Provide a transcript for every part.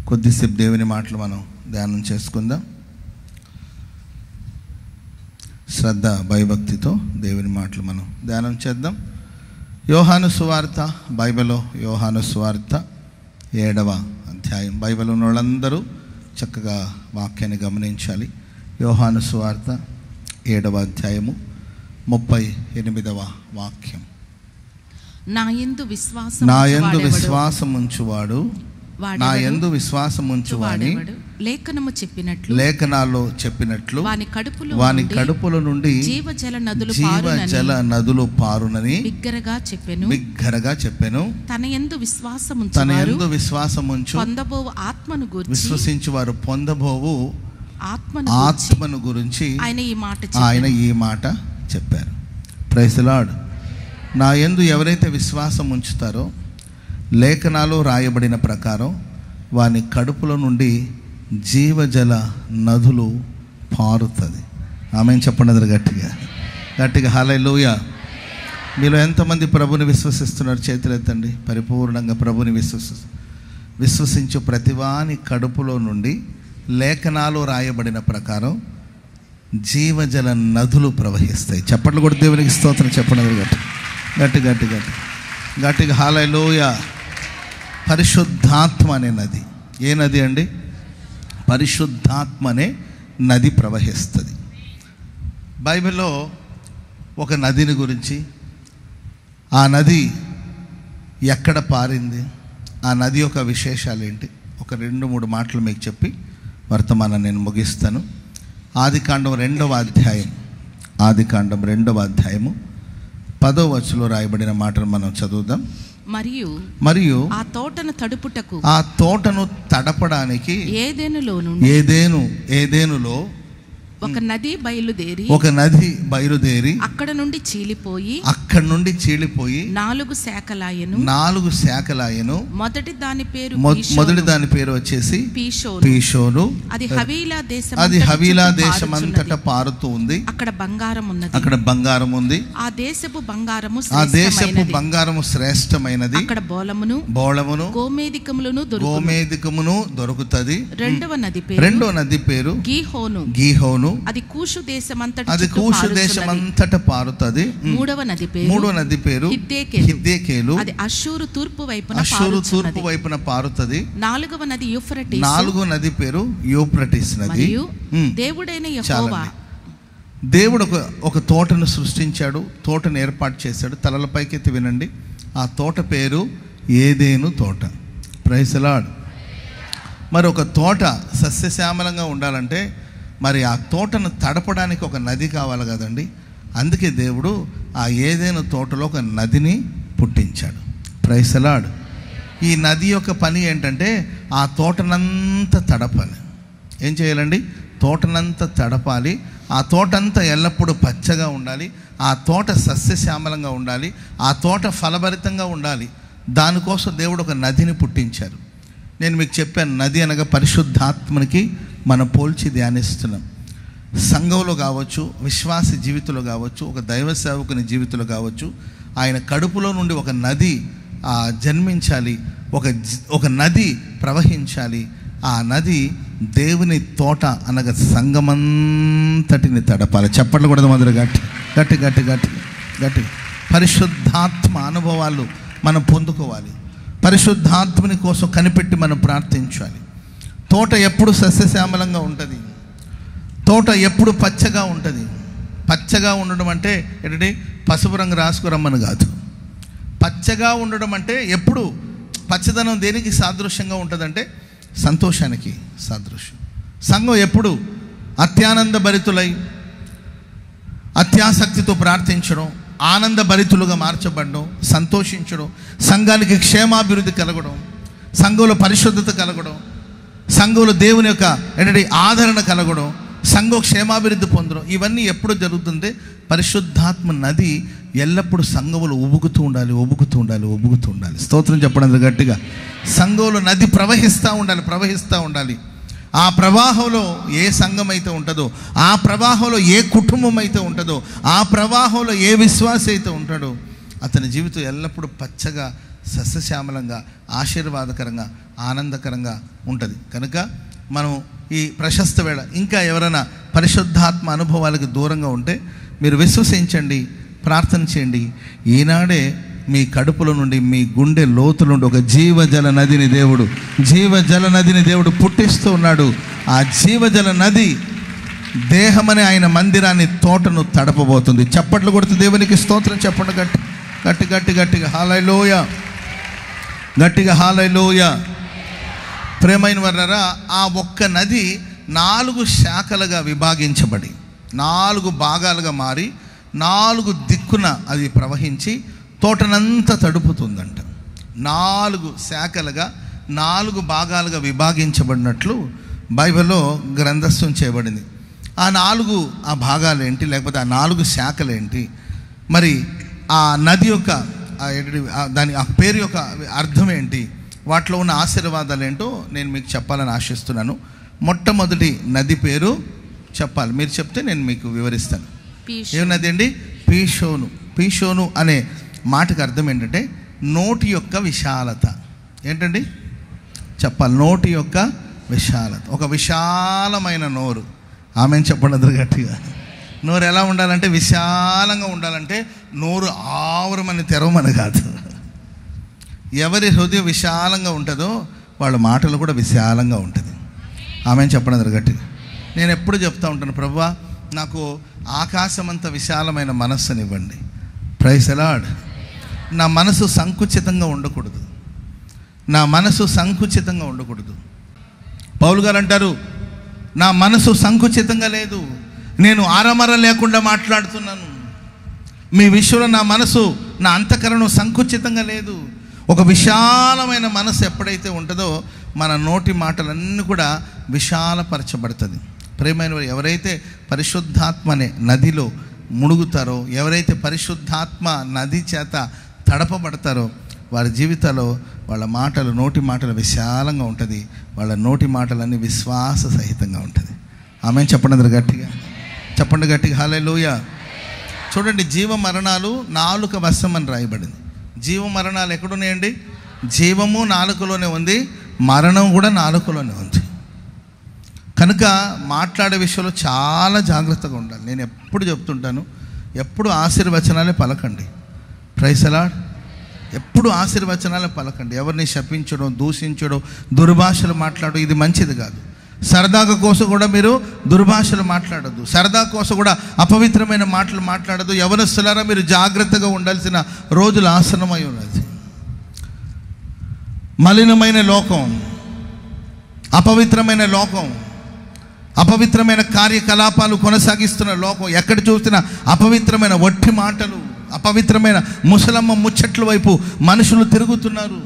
కొద్దిసేపు దేవుని మాటలు మనం ధ్యానం చేసుకుందాం. శ్రద్ధ భయభక్తితో దేవుని మాటలు మనం ధ్యానం చేద్దాం. యోహాను సువార్త, బైబిల్లో యోహాను సువార్త 7వ అధ్యాయం. బైబిల్ ఉన్న వాళ్ళందరూ చక్కగా వాక్యాన్ని గమనించాలి. యోహాను సువార్త 7వ అధ్యాయము 38వ వాక్యం. నా యందు విశ్వాసం ఉంచువాడు, నా యందు విశ్వాసం ఉంచువాని లేఖనాల్లో చెప్పినట్లు వాని కడుపుల నుండి జీవజల నదులు పారునని బిగ్గరగా చెప్పెను. తన యందు విశ్వాసముంచు విశ్వసించు వారు పొందబోవు ఆత్మను గురించి ఆయన ఈ మాట చెప్పారు. Praise the lord. నా యందు ఎవరైతే విశ్వాసం ఉంచుతారో లేఖనాలు రాయబడిన ప్రకారం వాని కడుపులో నుండి జీవజల నదులు పారుతుంది. ఆమేన్ చెప్పండి గట్టిగా హల్లెలూయా. మీలో ఎంతమంది ప్రభుని విశ్వసిస్తున్నారు? చేతులు ఎత్తండి. పరిపూర్ణంగా ప్రభుని విశ్వసించు ప్రతివాని కడుపులో నుండి లేఖనాలు రాయబడిన ప్రకారం జీవజల నదులు ప్రవహిస్తాయి. చప్పట్లు కూడా దేవునికి స్తోత్రం చెప్పండి గట్టిగా హల్లెలూయా. పరిశుద్ధాత్మ అనే నది. ఏ నది అండి? పరిశుద్ధాత్మ అనే నది ప్రవహిస్తుంది. బైబిల్లో ఒక నదిని గురించి, ఆ నది ఎక్కడ పారింది, ఆ నది యొక్క విశేషాలు ఏంటి, ఒక 2-3 మాటలు మీకు చెప్పి వర్తమానం నేను ముగిస్తాను. ఆదికాండం 2వ అధ్యాయం, ఆదికాండం 2వ అధ్యాయము 10వ వచనంలో రాయబడిన మాటలు మనం చదువుదాం. మరియు ఆ తోటను తడుపుటకు, ఆ తోటను తడపడానికి ఏదెనులో ఒక నది బయలుదేరి అక్కడ నుండి చీలిపోయి 4 శాఖలాయను. మొదటి దాని పేరు వచ్చేసి పీషోను. అది హవీలా దేశమంతటా పారుతూ ఉంది. అక్కడ బంగారం ఉంది. ఆ దేశపు బంగారము శ్రేష్టమైనది. అక్కడ బోళమును గోమేధికమును దొరుకుతుంది. రెండవ నది పేరు గీహోను. అది కూషు దేశమంతటా పారుతుంది. మూడవ నది పేరు హిద్దెకేలు. అది అష్షూరు తూర్పు వైపున పారుతుంది. నాలుగవ నది పేరు యూఫ్రటీస్ నది. దేవుడైన యెహోవా, దేవుడు ఒక తోటను సృష్టించాడు, తోటను ఏర్పాటు చేశాడు. తలల పైకెత్తి వినండి. ఆ తోట పేరు ఏదేను తోట. Praise the lord. మరి ఒక తోట సస్యశ్యామలంగా ఉండాలంటే మరి ఆ తోటను తడపడానికి ఒక నది కావాలి కదండి. అందుకే దేవుడు ఆ ఏదేను తోటలో ఒక నదిని పుట్టించాడు. Praise the lord. ఈ నది యొక్క పని ఏంటంటే ఆ తోటనంతా తడపాలి. ఏం చేయాలండి? తోటనంతా తడపాలి. ఆ తోటంతా ఎల్లప్పుడూ పచ్చగా ఉండాలి. ఆ తోట సస్యశ్యామలంగా ఉండాలి. ఆ తోట ఫలభరితంగా ఉండాలి. దానికోసం దేవుడు ఒక నదిని పుట్టించారు. నేను మీకు చెప్పాను, నది అనగా పరిశుద్ధాత్మనికి మనం పోల్చి ధ్యానిస్తున్నాం. సంఘంలో కావచ్చు, విశ్వాస జీవితంలో కావచ్చు, ఒక దైవ సేవకుని జీవితంలో కావచ్చు, ఆయన కడుపులో నుండి ఒక నది జన్మించాలి, ఒక నది ప్రవహించాలి. ఆ నది దేవుని తోట అనగా సంఘమంతటిని తడపాలి. చప్పట్లు కూడా మొదలు గట్టి పరిశుద్ధాత్మ అనుభవాలు మనం పొందుకోవాలి. పరిశుద్ధాత్మని కోసం కనిపెట్టి మనం ప్రార్థించాలి. తోట ఎప్పుడు సస్యశ్యామలంగా ఉంటుంది. తోట ఎప్పుడు పచ్చగా ఉంటుంది. పచ్చగా ఉండడం అంటే ఏంటంటే పసుపు రంగు రాసుకురమ్మని కాదు. పచ్చగా ఉండడం అంటే ఎప్పుడు పచ్చదనం దేనికి సాదృశ్యంగా ఉంటుందంటే సంతోషానికి సాదృశ్యం. సంఘం ఎప్పుడు అత్యానంద భరితులై అత్యాసక్తితో ప్రార్థించడం, ఆనంద భరితులుగా మార్చబడడం, సంతోషించడం, సంఘానికి క్షేమాభివృద్ధి కలగడం, సంఘంలో పరిశుద్ధత కలగడం, సంఘంలో దేవుని యొక్క ఏంటంటే ఆదరణ కలగడం, సంఘం క్షేమాభివృద్ధి పొందడం, ఇవన్నీ ఎప్పుడు జరుగుతుంటే పరిశుద్ధాత్మ నది ఎల్లప్పుడూ సంఘములు ఉబుకుతూ ఉండాలి. స్తోత్రం చెప్పడం గట్టిగా. సంఘంలో నది ప్రవహిస్తూ ఉండాలి. ఆ ప్రవాహంలో ఏ సంఘం అయితే ఉంటుందో, ఆ ప్రవాహంలో ఏ కుటుంబం అయితే ఉంటుందో, ఆ ప్రవాహంలో ఏ విశ్వాసి అయితే ఉంటాడో అతని జీవితం ఎల్లప్పుడూ పచ్చగా సస్యశ్యామలంగా, ఆశీర్వాదకరంగా, ఆనందకరంగా ఉంటుంది. కనుక మనం ఈ ప్రశస్త వేళ ఇంకా ఎవరైనా పరిశుద్ధాత్మ అనుభవాలకు దూరంగా ఉంటే మీరు విశ్వసించండి, ప్రార్థన చేయండి. ఈనాడే మీ కడుపులో నుండి, మీ గుండె లోతుల నుండి ఒక జీవజల నదిని దేవుడు పుట్టిస్తూ ఉన్నాడు. ఆ జీవజల నది దేహమనే ఆయన మందిరాన్ని, తోటను తడపబోతుంది. చప్పట్లు కొడుతూ దేవునికి స్తోత్రం చెప్పండి. గట్టిగా హల్లెలూయా, గట్టిగా హల్లెలూయా. ప్రేమైన వారలారా, ఆ ఒక్క నది 4 శాఖలుగా విభాగించబడి 4 భాగాలుగా మారి 4 దిక్కున అది ప్రవహించి తోటనంతా తడుపుతుందంట. 4 శాఖలుగా 4 భాగాలుగా విభాగించబడినట్లు బైబిల్లో గ్రంథస్థం చేయబడింది. ఆ భాగాలు ఏంటి, లేకపోతే ఆ 4 శాఖలు ఏంటి, మరి ఆ నది యొక్క దాని ఆ పేరు యొక్క అర్థం ఏంటి, వాటిలో ఉన్న ఆశీర్వాదాలు ఏంటో నేను మీకు చెప్పాలని ఆశిస్తున్నాను. మొట్టమొదటి నది పేరు చెప్పాలి, మీరు చెప్తే నేను మీకు వివరిస్తాను. ఏ నది అండి? పీషోను. పీషోను అనే మాటకు అర్థం ఏంటంటే నోటి యొక్క విశాలత. ఏంటండి చెప్పాలి? నోటి యొక్క విశాలత. ఒక విశాలమైన నోరు. ఆమెను చెప్పండి గట్టిగా. నోరు ఎలా ఉండాలంటే, విశాలంగా ఉండాలంటే నోరు ఆవరమని తెరవమని కాదు. ఎవరి హృదయం విశాలంగా ఉంటుందో వాళ్ళ మాటలు కూడా విశాలంగా ఉంటుంది. ఆమెను చెప్పండి గట్టిగా. నేను ఎప్పుడు చెప్తా ఉంటాను, ప్రభువా నాకు ఆకాశమంత విశాలమైన మనస్సునివ్వండి. Praise the lord. నా మనసు సంకుచితంగా ఉండకూడదు. పౌలు గారు అంటారు, నా మనసు సంకుచితంగా లేదు, నేను ఆరమర లేకుండా మాట్లాడుతున్నాను. మీ విషయంలో నా మనసు, నా అంతఃకరణం సంకుచితంగా లేదు. ఒక విశాలమైన మనసు ఎప్పుడైతే ఉంటుందో మన నోటి మాటలన్నీ కూడా విశాలపరచబడుతుంది. ప్రేమైన ఎవరైతే పరిశుద్ధాత్మ అనే నదిలో మునుగుతారో, ఎవరైతే పరిశుద్ధాత్మ నది చేత తడపబడతారో వారి జీవితాల్లో వాళ్ళ మాటలు, నోటి మాటలు విశాలంగా ఉంటుంది. వాళ్ళ నోటి మాటలన్నీ విశ్వాస సహితంగా ఉంటుంది. ఆమెను చెప్పండి గట్టిగా. హల్లెలూయా. చూడండి, జీవ మరణాలు నాలుక వశం అని రాయబడింది. జీవ మరణాలు ఎక్కడున్నాయండి? జీవము నాలుకలోనే ఉంది, మరణం కూడా నాలుకలోనే ఉంది. కనుక మాట్లాడే విషయంలో చాలా జాగ్రత్తగా ఉండాలి. నేను ఎప్పుడు చెప్తుంటాను, ఎప్పుడు ఆశీర్వచనాలే పలకండి. Praise the lord. ఎప్పుడు ఆశీర్వచనాలే పలకండి. ఎవరిని శపించడం, దూషించడం, దుర్భాషలు మాట్లాడడం ఇది మంచిది కాదు. సరదాగా కోసం కూడా మీరు దుర్భాషలు మాట్లాడద్దు. సరదా కోసం కూడా అపవిత్రమైన మాటలు మాట్లాడద్దు. యవనస్తులారా, మీరు జాగ్రత్తగా ఉండాల్సిన రోజులు ఆసన్నమై ఉన్నది. మలినమైన లోకం, అపవిత్రమైన లోకం, అపవిత్రమైన కార్యకలాపాలు కొనసాగిస్తున్న లోకం, ఎక్కడ చూసినా అపవిత్రమైన వట్టి మాటలు, అపవిత్రమైన ముసలమ్మ ముచ్చట్ల వైపు మనుషులు తిరుగుతున్నారు.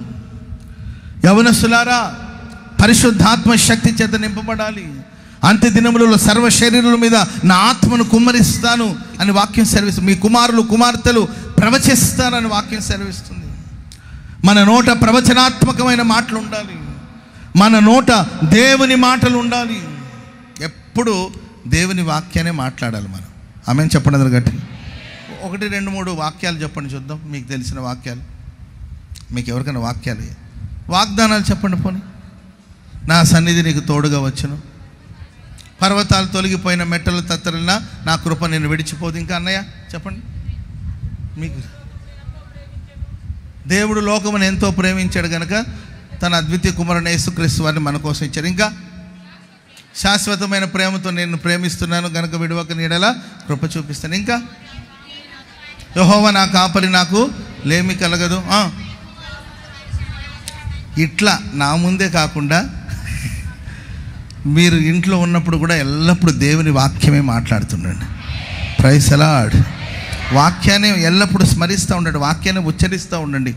యవనస్తులారా, పరిశుద్ధాత్మ శక్తి చేత నింపబడాలి. అంత్య దినములలో సర్వ శరీరుల మీద నా ఆత్మను కుమ్మరిస్తాను అని వాక్యం సెలవిస్తుంది. మీ కుమారులు కుమార్తెలు ప్రవచిస్తారని వాక్యం సెలవిస్తుంది. మన నోట ప్రవచనాత్మకమైన మాటలు ఉండాలి. మన నోట దేవుని మాటలు ఉండాలి. ఎప్పుడు దేవుని వాక్యాన్ని మాట్లాడాలి మనం. ఆమెను చెప్పండి గట్టి. 1, 2, 3 వాక్యాలు చెప్పండి చూద్దాం. మీకు తెలిసిన వాక్యాలు, మీకు ఎవరికైనా వాక్యాలు, వాగ్దానాలు చెప్పండి. పోనీ, నా సన్నిధి నీకు తోడుగా వచ్చును, పర్వతాలు తొలగిపోయిన మెట్టలు తత్తరినా నా కృప నేను విడిచిపోదు. ఇంకా అన్నయ్య చెప్పండి. మీకు దేవుడు లోకమును ఎంతో ప్రేమించాడు కనుక తన అద్వితీయ కుమారుని యేసుక్రీస్తు వారిని మన కోసం ఇచ్చాడు. ఇంకా శాశ్వతమైన ప్రేమతో నేను ప్రేమిస్తున్నాను కనుక విడువక నీడలా కృప చూపిస్తాను. ఇంకా యెహోవా నా కాపరి, నాకు లేమి కలగదు. ఇట్లా నా ముందే కాకుండా మీరు ఇంట్లో ఉన్నప్పుడు కూడా ఎల్లప్పుడూ దేవుని వాక్యమే మాట్లాడుతుండండి. Praise the lord. వాక్యాన్ని ఎల్లప్పుడూ స్మరిస్తూ ఉండండి, వాక్యాన్ని ఉచ్చరిస్తూ ఉండండి.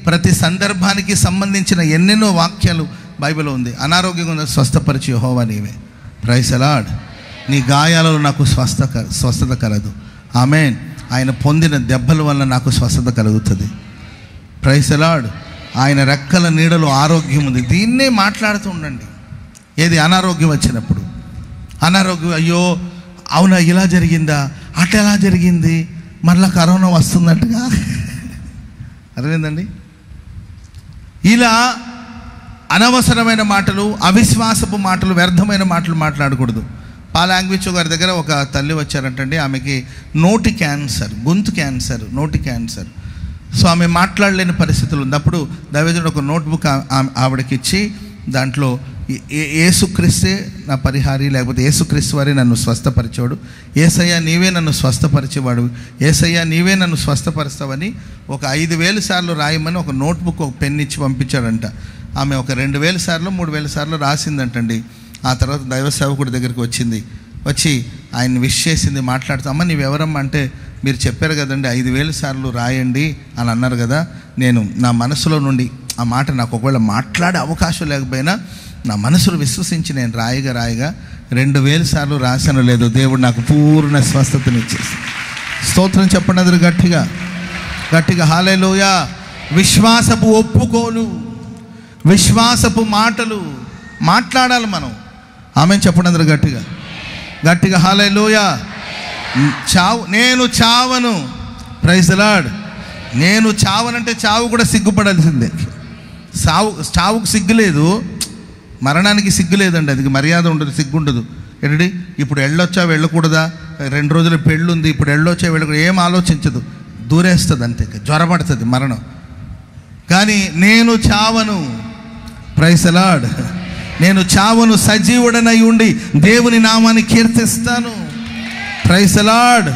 ప్రతి సందర్భానికి సంబంధించిన ఎన్నెన్నో వాక్యాలు బైబిల్లో ఉంది. అనారోగ్యంగా ఉన్న స్వస్థపరిచి యెహోవా నీవే. Praise the lord. నీ గాయాలలో నాకు స్వస్థత కలదు. ఆమేన్. ఆయన పొందిన దెబ్బల వల్ల నాకు స్వస్థత కలుగుతుంది. Praise the lord. ఆయన రెక్కల నీడలో ఆరోగ్యం ఉంది. దీన్నే మాట్లాడుతూ ఉండండి. ఏది అనారోగ్యం వచ్చినప్పుడు, అనారోగ్యం, అయ్యో అవునా ఇలా జరిగిందా, అట్లా ఎలా జరిగింది, మళ్ళీ కరోనా వస్తుందట్టుగా, అర్థమైందండి. ఇలా అనవసరమైన మాటలు, అవిశ్వాసపు మాటలు, వ్యర్థమైన మాటలు మాట్లాడకూడదు. పాలాంగ్విచ్ గారి దగ్గర ఒక తల్లి వచ్చారంటండి. ఆమెకి నోటి క్యాన్సర్, గొంతు క్యాన్సర్, నోటి క్యాన్సర్. సో ఆమె మాట్లాడలేని పరిస్థితులు ఉంది. అప్పుడు దైవజనుడు ఒక నోట్బుక్ ఆవిడకి ఇచ్చి దాంట్లో యేసుక్రీస్తే నా పరిహారి, లేకపోతే యేసుక్రీస్తు వారే నన్ను స్వస్థపరిచేవాడు, యేసయ్య నీవే నన్ను స్వస్థపరిచేవాడు, యేసయ్య నీవే నన్ను స్వస్థపరుస్తావని ఒక 5,000 సార్లు రాయమని ఒక నోట్బుక్, ఒక పెన్ ఇచ్చి పంపించాడంట. ఆమె ఒక 2,000 సార్లు 3,000 సార్లు రాసిందంటండి. ఆ తర్వాత దైవ సేవకుడి దగ్గరికి వచ్చి ఆయన విష్ చేసింది, మాట్లాడుతూ, అమ్మ నీవెవరమ్మా అంటే, మీరు చెప్పారు కదండి 5,000 సార్లు రాయండి అని అన్నారు కదా, నేను నా మనసులో నుండి ఆ మాట, నాకు ఒకవేళ మాట్లాడే అవకాశం లేకపోయినా నా మనసులో విశ్వసించి నేను రాయగా 2,000 సార్లు రాశాను లేదు, దేవుడు నాకు పూర్ణ స్వస్థతనిచ్చేసి. స్తోత్రం చెప్పండి అందరూ గట్టిగా హల్లెలూయా. విశ్వాసపు ఒప్పుకోలు, విశ్వాసపు మాటలు మాట్లాడాలి మనం. ఆమేన్ చెప్పండి అందరూ గట్టిగా హల్లెలూయా. నేను చావను. Praise the lord. నేను చావనంటే చావు కూడా సిగ్గుపడాల్సిందే. చావుకు సిగ్గు లేదు, మరణానికి సిగ్గు లేదండి. అది మర్యాద ఉండదు, సిగ్గు ఉండదు. ఏంటండి ఇప్పుడు వెళ్ళొచ్చా వెళ్ళకూడదా, 2 రోజుల పెళ్ళి ఉంది, ఇప్పుడు వెళ్ళొచ్చా వెళ్ళకూడదు, ఏం ఆలోచించదు, దూరేస్తుంది అంతే, జ్వరపడుతుంది మరణం. కానీ నేను చావను. Praise the lord. నేను చావను, సజీవుడనై ఉండి దేవుని నామాన్ని కీర్తిస్తాను. Praise the Lord.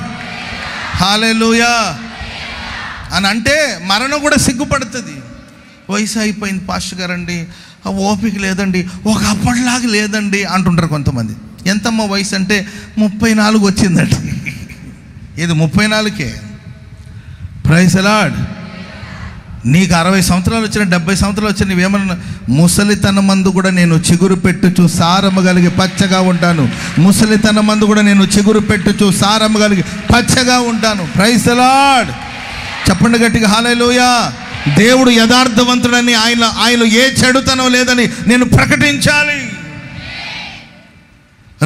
హల్లెలూయా అని అంటే మరణం కూడా సిగ్గుపడుతుంది. వయసు అయిపోయింది పాస్టర్ గారండి, ఓపిక లేదండి, ఒక అప్పటిలాగా లేదండి అంటుంటారు కొంతమంది. ఎంతమ్మా వయసు అంటే 34 వచ్చిందండి. ఇది 34కే. Praise the Lord. నీకు 60 సంవత్సరాలు వచ్చిన, 70 సంవత్సరాలు వచ్చిన, నువ్వేమన్నా, ముసలితనమందు కూడా నేను చిగురు పెట్టుచు సారము కలిగి పచ్చగా ఉంటాను. ముసలితనమందు కూడా నేను చిగురు పెట్టుచు సారము కలిగి పచ్చగా ఉంటాను. Praise the lord. చెప్పండి గట్టిగా హల్లెలూయా. దేవుడు యథార్థవంతుడని, ఆయనలో ఏ చెడుతనం లేదని నేను ప్రకటించాలి.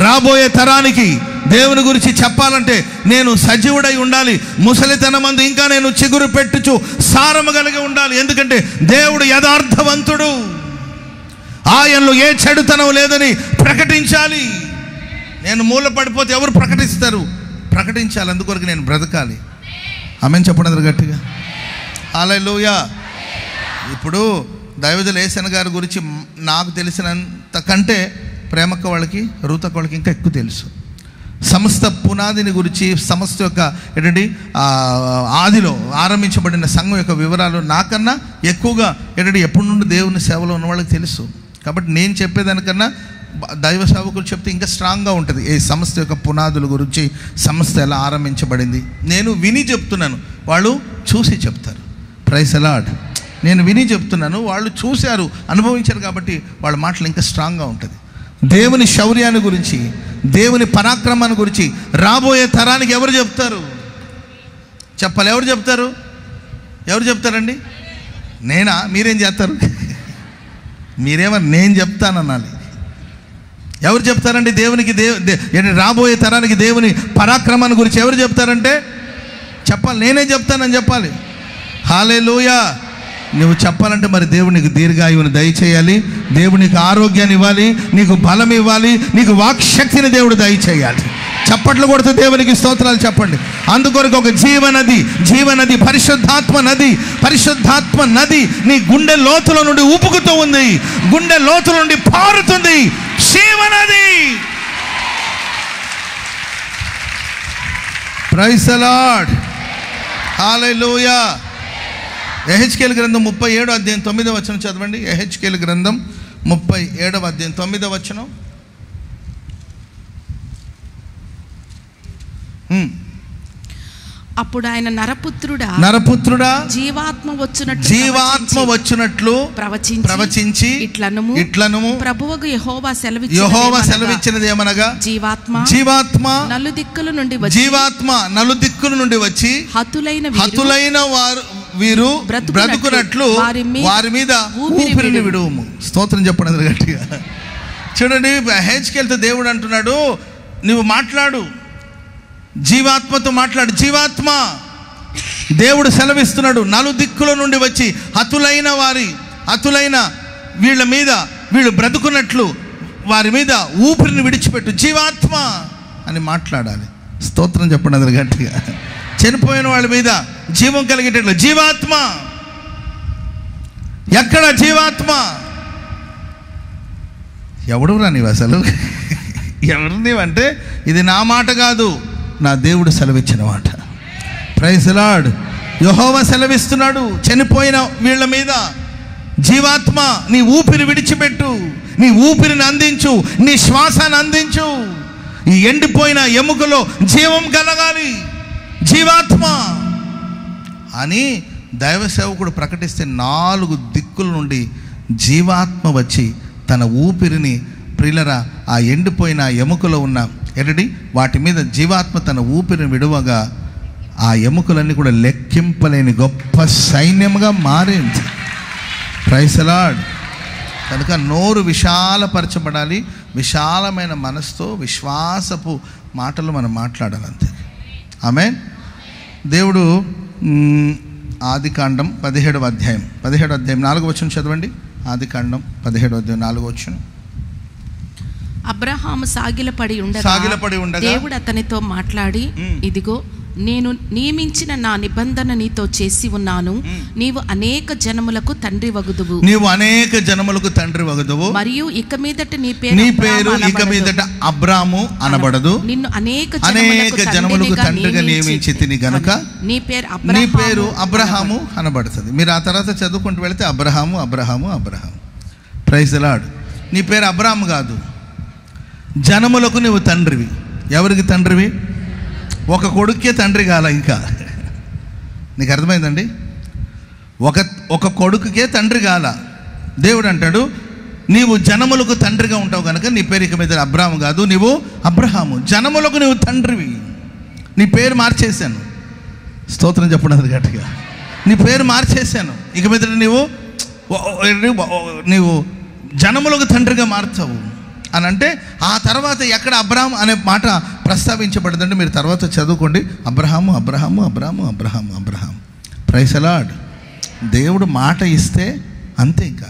రాబోయే తరానికి దేవుని గురించి చెప్పాలంటే నేను సజీవుడై ఉండాలి. ముసలితనమందు ఇంకా నేను చిగురు పెట్టుచు సారము కలిగి ఉండాలి. ఎందుకంటే దేవుడు యథార్థవంతుడు, ఆయనలో ఏ చెడుతనం లేదని ప్రకటించాలి. నేను మూలపడిపోతే ఎవరు ప్రకటిస్తారు? ప్రకటించాలి. అందుకొరకు నేను బ్రతకాలి. ఆమేన్ చెప్పండి అందరూ గట్టిగా హల్లెలూయా. ఇప్పుడు దైవజనులు యేసన్న గారి గురించి నాకు తెలిసినంత కంటే ప్రేమక్క వాళ్ళకి, రూతక్క వాళ్ళకి ఇంకా ఎక్కువ తెలుసు. సమస్త పునాదిని గురించి, సమస్త యొక్క ఏంటంటే ఆదిలో ఆరంభించబడిన సంఘం యొక్క వివరాలు నాకన్నా ఎక్కువగా ఏంటంటే ఎప్పటి నుండి దేవుని సేవలో ఉన్న వాళ్ళకి తెలుసు. కాబట్టి నేను చెప్పేదానికన్నా దైవ సేవకులు చెప్తే ఇంకా స్ట్రాంగ్గా ఉంటుంది. ఈ సంస్థ యొక్క పునాదుల గురించి, సంస్థ ఎలా ఆరంభించబడింది నేను విని చెప్తున్నాను, వాళ్ళు చూసి చెప్తారు. Praise the lord. నేను విని చెప్తున్నాను, వాళ్ళు చూశారు, అనుభవించారు, కాబట్టి వాళ్ళ మాటలు ఇంకా స్ట్రాంగ్గా ఉంటుంది. దేవుని శౌర్యాన్ని గురించి, దేవుని పరాక్రమాన్ని గురించి రాబోయే తరానికి ఎవరు చెప్తారు? చెప్పాలి. ఎవరు చెప్తారండి? నేనా? మీరేం చేస్తారు? మీరేమన్నా నేను చెప్తానన్నాలి. ఎవరు చెప్తారండి దేవునికి? రాబోయే తరానికి దేవుని పరాక్రమాన్ని గురించి ఎవరు చెప్తారంటే చెప్పాలి. నేనే చెప్తానని చెప్పాలి. హల్లెలూయా. నువ్వు చెప్పాలంటే మరి దేవుడు నీకు దీర్ఘాయువుని దయచేయాలి, దేవుడు నీకు ఆరోగ్యాన్ని ఇవ్వాలి, నీకు బలం ఇవ్వాలి, నీకు వాక్శక్తిని దేవుడు దయచేయాలి. చప్పట్లు కొడుతూ దేవునికి స్తోత్రాలు చెప్పండి. అందుకొరకు ఒక జీవనది పరిశుద్ధాత్మ నది నీ గుండె లోతుల నుండి ఊపుకుతూ ఉంది, గుండె లోతుల నుండి పారుతుంది. జీవనది. Praise the Lord. హల్లెలూయా. యెహెజ్కేలు గ్రంథం 37వ అధ్యాయం 9వ వచనం చదవండి. యెహెజ్కేలు గ్రంథం 37వ అధ్యాయం 9వ వచనం. అప్పుడు ఆయన నరపుత్రుడా జీవాత్మ వచ్చినట్లు ప్రవచించి ఇట్లనుము ప్రభువుకు యెహోవా సెలవిచ్చినది ఏమనగా, జీవాత్మ నలుదిక్కుల నుండి వచ్చి హతులైన వీరు బ్రతుకున్నట్లు వారి మీద ఊపిరిని విడుము. స్తోత్రం చెప్పండి గట్టిగా. చూడండి, యెహెజ్కేలుతో దేవుడు అంటున్నాడు, నువ్వు మాట్లాడు, జీవాత్మతో మాట్లాడు. జీవాత్మ దేవుడు సెలవిస్తున్నాడు, నలుదిక్కుల నుండి వచ్చి హతులైన వారి హతులైన వీళ్ళ మీద వీళ్ళు బ్రతుకున్నట్లు వారి మీద ఊపిరిని విడిచిపెట్టు, జీవాత్మ అని మాట్లాడాలి. స్తోత్రం చెప్పండి అందరు గట్టిగా. చనిపోయిన వాళ్ళ మీద జీవం కలిగేటట్లు జీవాత్మ. ఎక్కడ జీవాత్మ? ఎవడు రా నీవు అసలు? ఎవరు నీవంటే ఇది నా మాట కాదు, నా దేవుడు సెలవిచ్చిన మాట. Praise the lord. యెహోవా సెలవిస్తున్నాడు, చనిపోయిన వీళ్ళ మీద జీవాత్మ, నీ ఊపిరి విడిచిపెట్టు, నీ ఊపిరిని అందించు, నీ శ్వాసాన్ని అందించు. ఈ ఎండిపోయిన ఎముకలో జీవం కలగాలి, జీవాత్మ అని దైవ సేవకుడు ప్రకటిస్తే 4 దిక్కుల నుండి జీవాత్మ వచ్చి తన ఊపిరిని ప్రియులరా ఆ ఎండిపోయిన ఎముకలో ఉన్న వాటి మీద జీవాత్మ తన ఊపిరిని విడువగా ఆ ఎముకలన్నీ కూడా లెక్కింపలేని గొప్ప సైన్యంగా మారింది. Praise the lord. కనుక నోరు విశాలపరచబడాలి, విశాలమైన మనసుతో విశ్వాసపు మాటలు మనం మాట్లాడాలి అంతే. ఆమేన్. దేవుడు ఆదికాండం 17వ అధ్యాయం 4వ వచనం చదవండి. ఆదికాండం 17వ అధ్యాయం 4వ వచనం. అబ్రహాము సాగిలపడి ఉండగా దేవుడు అతనితో మాట్లాడి, ఇదిగో నేను నియమించిన నా నిబంధన నీతో చేసి ఉన్నాను, నీవు అనేక జనములకు తండ్రి వగుదువు. మరియు ఇక మీదట నీ పేరు ఇక మీదట అబ్రాము అనబడదు, నిన్ను అనేక జనములకు తండ్రిగా నియమించి తిని గనుక నీ పేరు అబ్రహాము అనబడుతుంది. మీరు ఆ తర్వాత చదువుకుంటూ వెళితే అబ్రహాము అబ్రహాము అబ్రహాము. Praise the lord. నీ పేరు అబ్రాము కాదు, జనములకు నువ్వు తండ్రివి. ఎవరికి తండ్రివి? ఒక కొడుకే తండ్రి కాల. ఇంకా నీకు అర్థమైందండి? ఒక కొడుకుకే తండ్రి కాల. దేవుడు అంటాడు, నీవు జనములకు తండ్రిగా ఉంటావు కనుక నీ పేరు ఇక మీద అబ్రాము కాదు, నీవు అబ్రహాము. జనములకు నువ్వు తండ్రివి. నీ పేరు మార్చేశాను. స్తోత్రం చెప్పడం గట్టిగా. నీ పేరు మార్చేశాను. ఇక మీద నీవు జనములకు తండ్రిగా మార్చావు అని అంటే, ఆ తర్వాత ఎక్కడ అబ్రాహాం అనే మాట ప్రస్తావించబడదంటే మీరు తర్వాత చదువుకోండి. అబ్రహాము అబ్రహాము అబ్రాహాము అబ్రహాము అబ్రహాము. Praise the Lord. దేవుడు మాట ఇస్తే అంతే, ఇంకా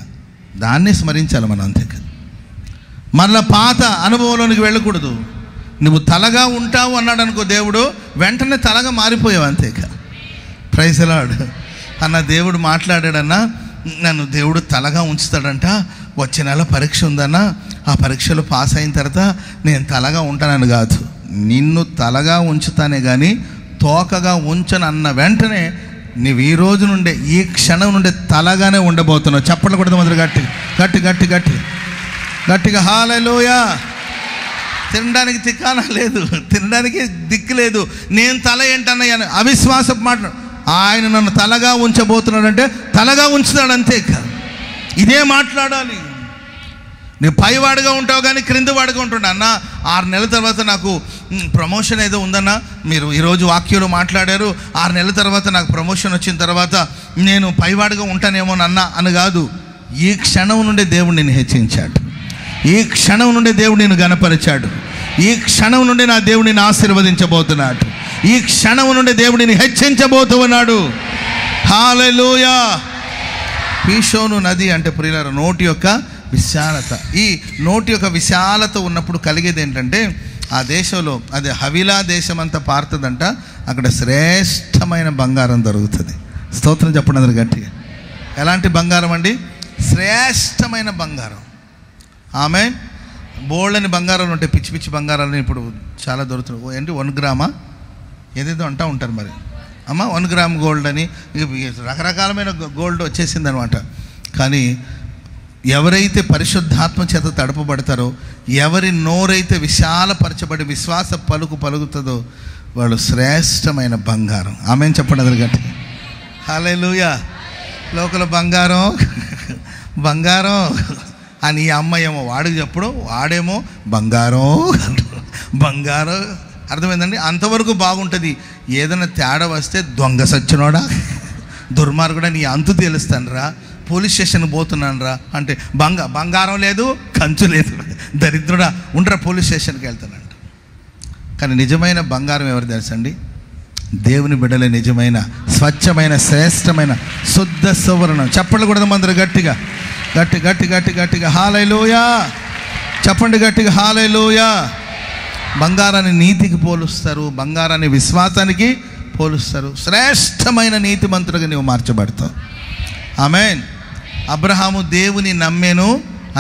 దాన్నే స్మరించాలి మనం, అంతే కదా. మళ్ళీ పాత అనుభవంలోనికి వెళ్ళకూడదు. నువ్వు తలగా ఉంటావు అన్నాడు అనుకో దేవుడు, వెంటనే తలగా మారిపోయావు అంతే కదా. Praise the lord. అన్న దేవుడు మాట్లాడాడన్నా, నన్ను దేవుడు తలగా ఉంచుతాడంట, వచ్చే నెల పరీక్ష ఉందన్నా, ఆ పరీక్షలో పాస్ అయిన తర్వాత నేను తలగా ఉంటానని కాదు, నిన్ను తలగా ఉంచుతానే కానీ తోకగా ఉంచను అన్న వెంటనే నువ్వు ఈ రోజు నుండే ఈ క్షణం నుండే తలగానే ఉండబోతున్నావు. చప్పట్లు కొడదాం మొదలు గట్టి గట్టి గట్టి గట్టి గట్టిగా. హల్లెలూయా. తినడానికి తికానా లేదు, తినడానికి దిక్కు లేదు. నేను తల ఏంటన్నయ్య అవిశ్వాసపు మాట. ఆయన నన్ను తలగా ఉంచబోతున్నాడంటే తలగా ఉంచుతాడు అంతే కాదు. ఇదే మాట్లాడాలి. నువ్వు పైవాడుగా ఉంటావు కానీ క్రింద వాడుగా ఉంటుండే. అన్న 6 నెలల తర్వాత నాకు ప్రమోషన్ ఏదో ఉందన్నా, మీరు ఈరోజు వాక్యంలో మాట్లాడారు, 6 నెలల తర్వాత నాకు ప్రమోషన్ వచ్చిన తర్వాత నేను పైవాడుగా ఉంటానేమోనన్నా అని కాదు. ఈ క్షణం నుండే దేవుడు నిన్ను హెచ్చించాడు, ఈ క్షణం నుండే దేవుడు నిన్ను గణపరిచాడు, ఈ క్షణం నుండి నా దేవుడు నిన్ను ఆశీర్వదించబోతున్నాడు, ఈ క్షణం నుండి దేవుడిని హెచ్చించబోతున్నాడు. హల్లెలూయా. పీషోను నది అంటే ప్రియులారా నోటి యొక్క విశాలత. ఈ నోటి యొక్క విశాలత ఉన్నప్పుడు కలిగేది ఏంటంటే, ఆ దేశంలో అది హవిలా దేశం అంతా పారుతుందంట, అక్కడ శ్రేష్టమైన బంగారం దొరుకుతుంది. స్తోత్రం చెప్పండి అందరు గట్టిగా. ఎలాంటి బంగారం అండి? శ్రేష్టమైన బంగారం. ఆమె బోళ్ళని బంగారాలు ఉంటాయి, పిచ్చి పిచ్చి బంగారాలు ఇప్పుడు చాలా దొరుకుతున్నాయి. ఏంటి 1 గ్రామా ఏదేదో అంటూ ఉంటారు మరి అమ్మ, 1 గ్రామ్ గోల్డ్ అని రకరకాలమైన గోల్డ్ వచ్చేసింది అనమాట. కానీ ఎవరైతే పరిశుద్ధాత్మ చేత తడపబడతారో, ఎవరి నోరైతే విశాలపరచబడి విశ్వాస పలుకుతుందో వాళ్ళు శ్రేష్టమైన బంగారం. ఆమెన్ చెప్పండి అది గట్టి. హల్లెలూయా. లోకల బంగారం బంగారం అని ఈ అమ్మ ఏమో వాడికి చెప్పడం, వాడేమో బంగారం బంగారం. అర్థమైందండి? అంతవరకు బాగుంటుంది. ఏదైనా తేడా వస్తే దొంగ సచ్చినోడా, దుర్మార్గుడా, నీ అంతు తెలుస్తాను రా, పోలీస్ స్టేషన్ పోతున్నాను రా అంటే బంగారం లేదు, కంచు లేదు, దరిద్రుడా ఉండరా పోలీస్ స్టేషన్కి వెళ్తానంట. కానీ నిజమైన బంగారం ఎవరు తెలుసండి? దేవుని బిడ్డలే నిజమైన, స్వచ్ఛమైన, శ్రేష్టమైన, శుద్ధ సువర్ణం. చెప్పండి కూడా మందరు గట్టిగా, గట్టి గట్టి గట్టి గట్టిగా హల్లెలూయా చెప్పండి, గట్టిగా హల్లెలూయా. బంగారాన్ని నీతికి పోలుస్తారు, బంగారాన్ని విశ్వాసానికి పోలుస్తారు. శ్రేష్టమైన నీతిమంతుడిగా నీవు మార్చబడతావు. ఆమేన్. అబ్రహాము దేవుని నమ్మేను,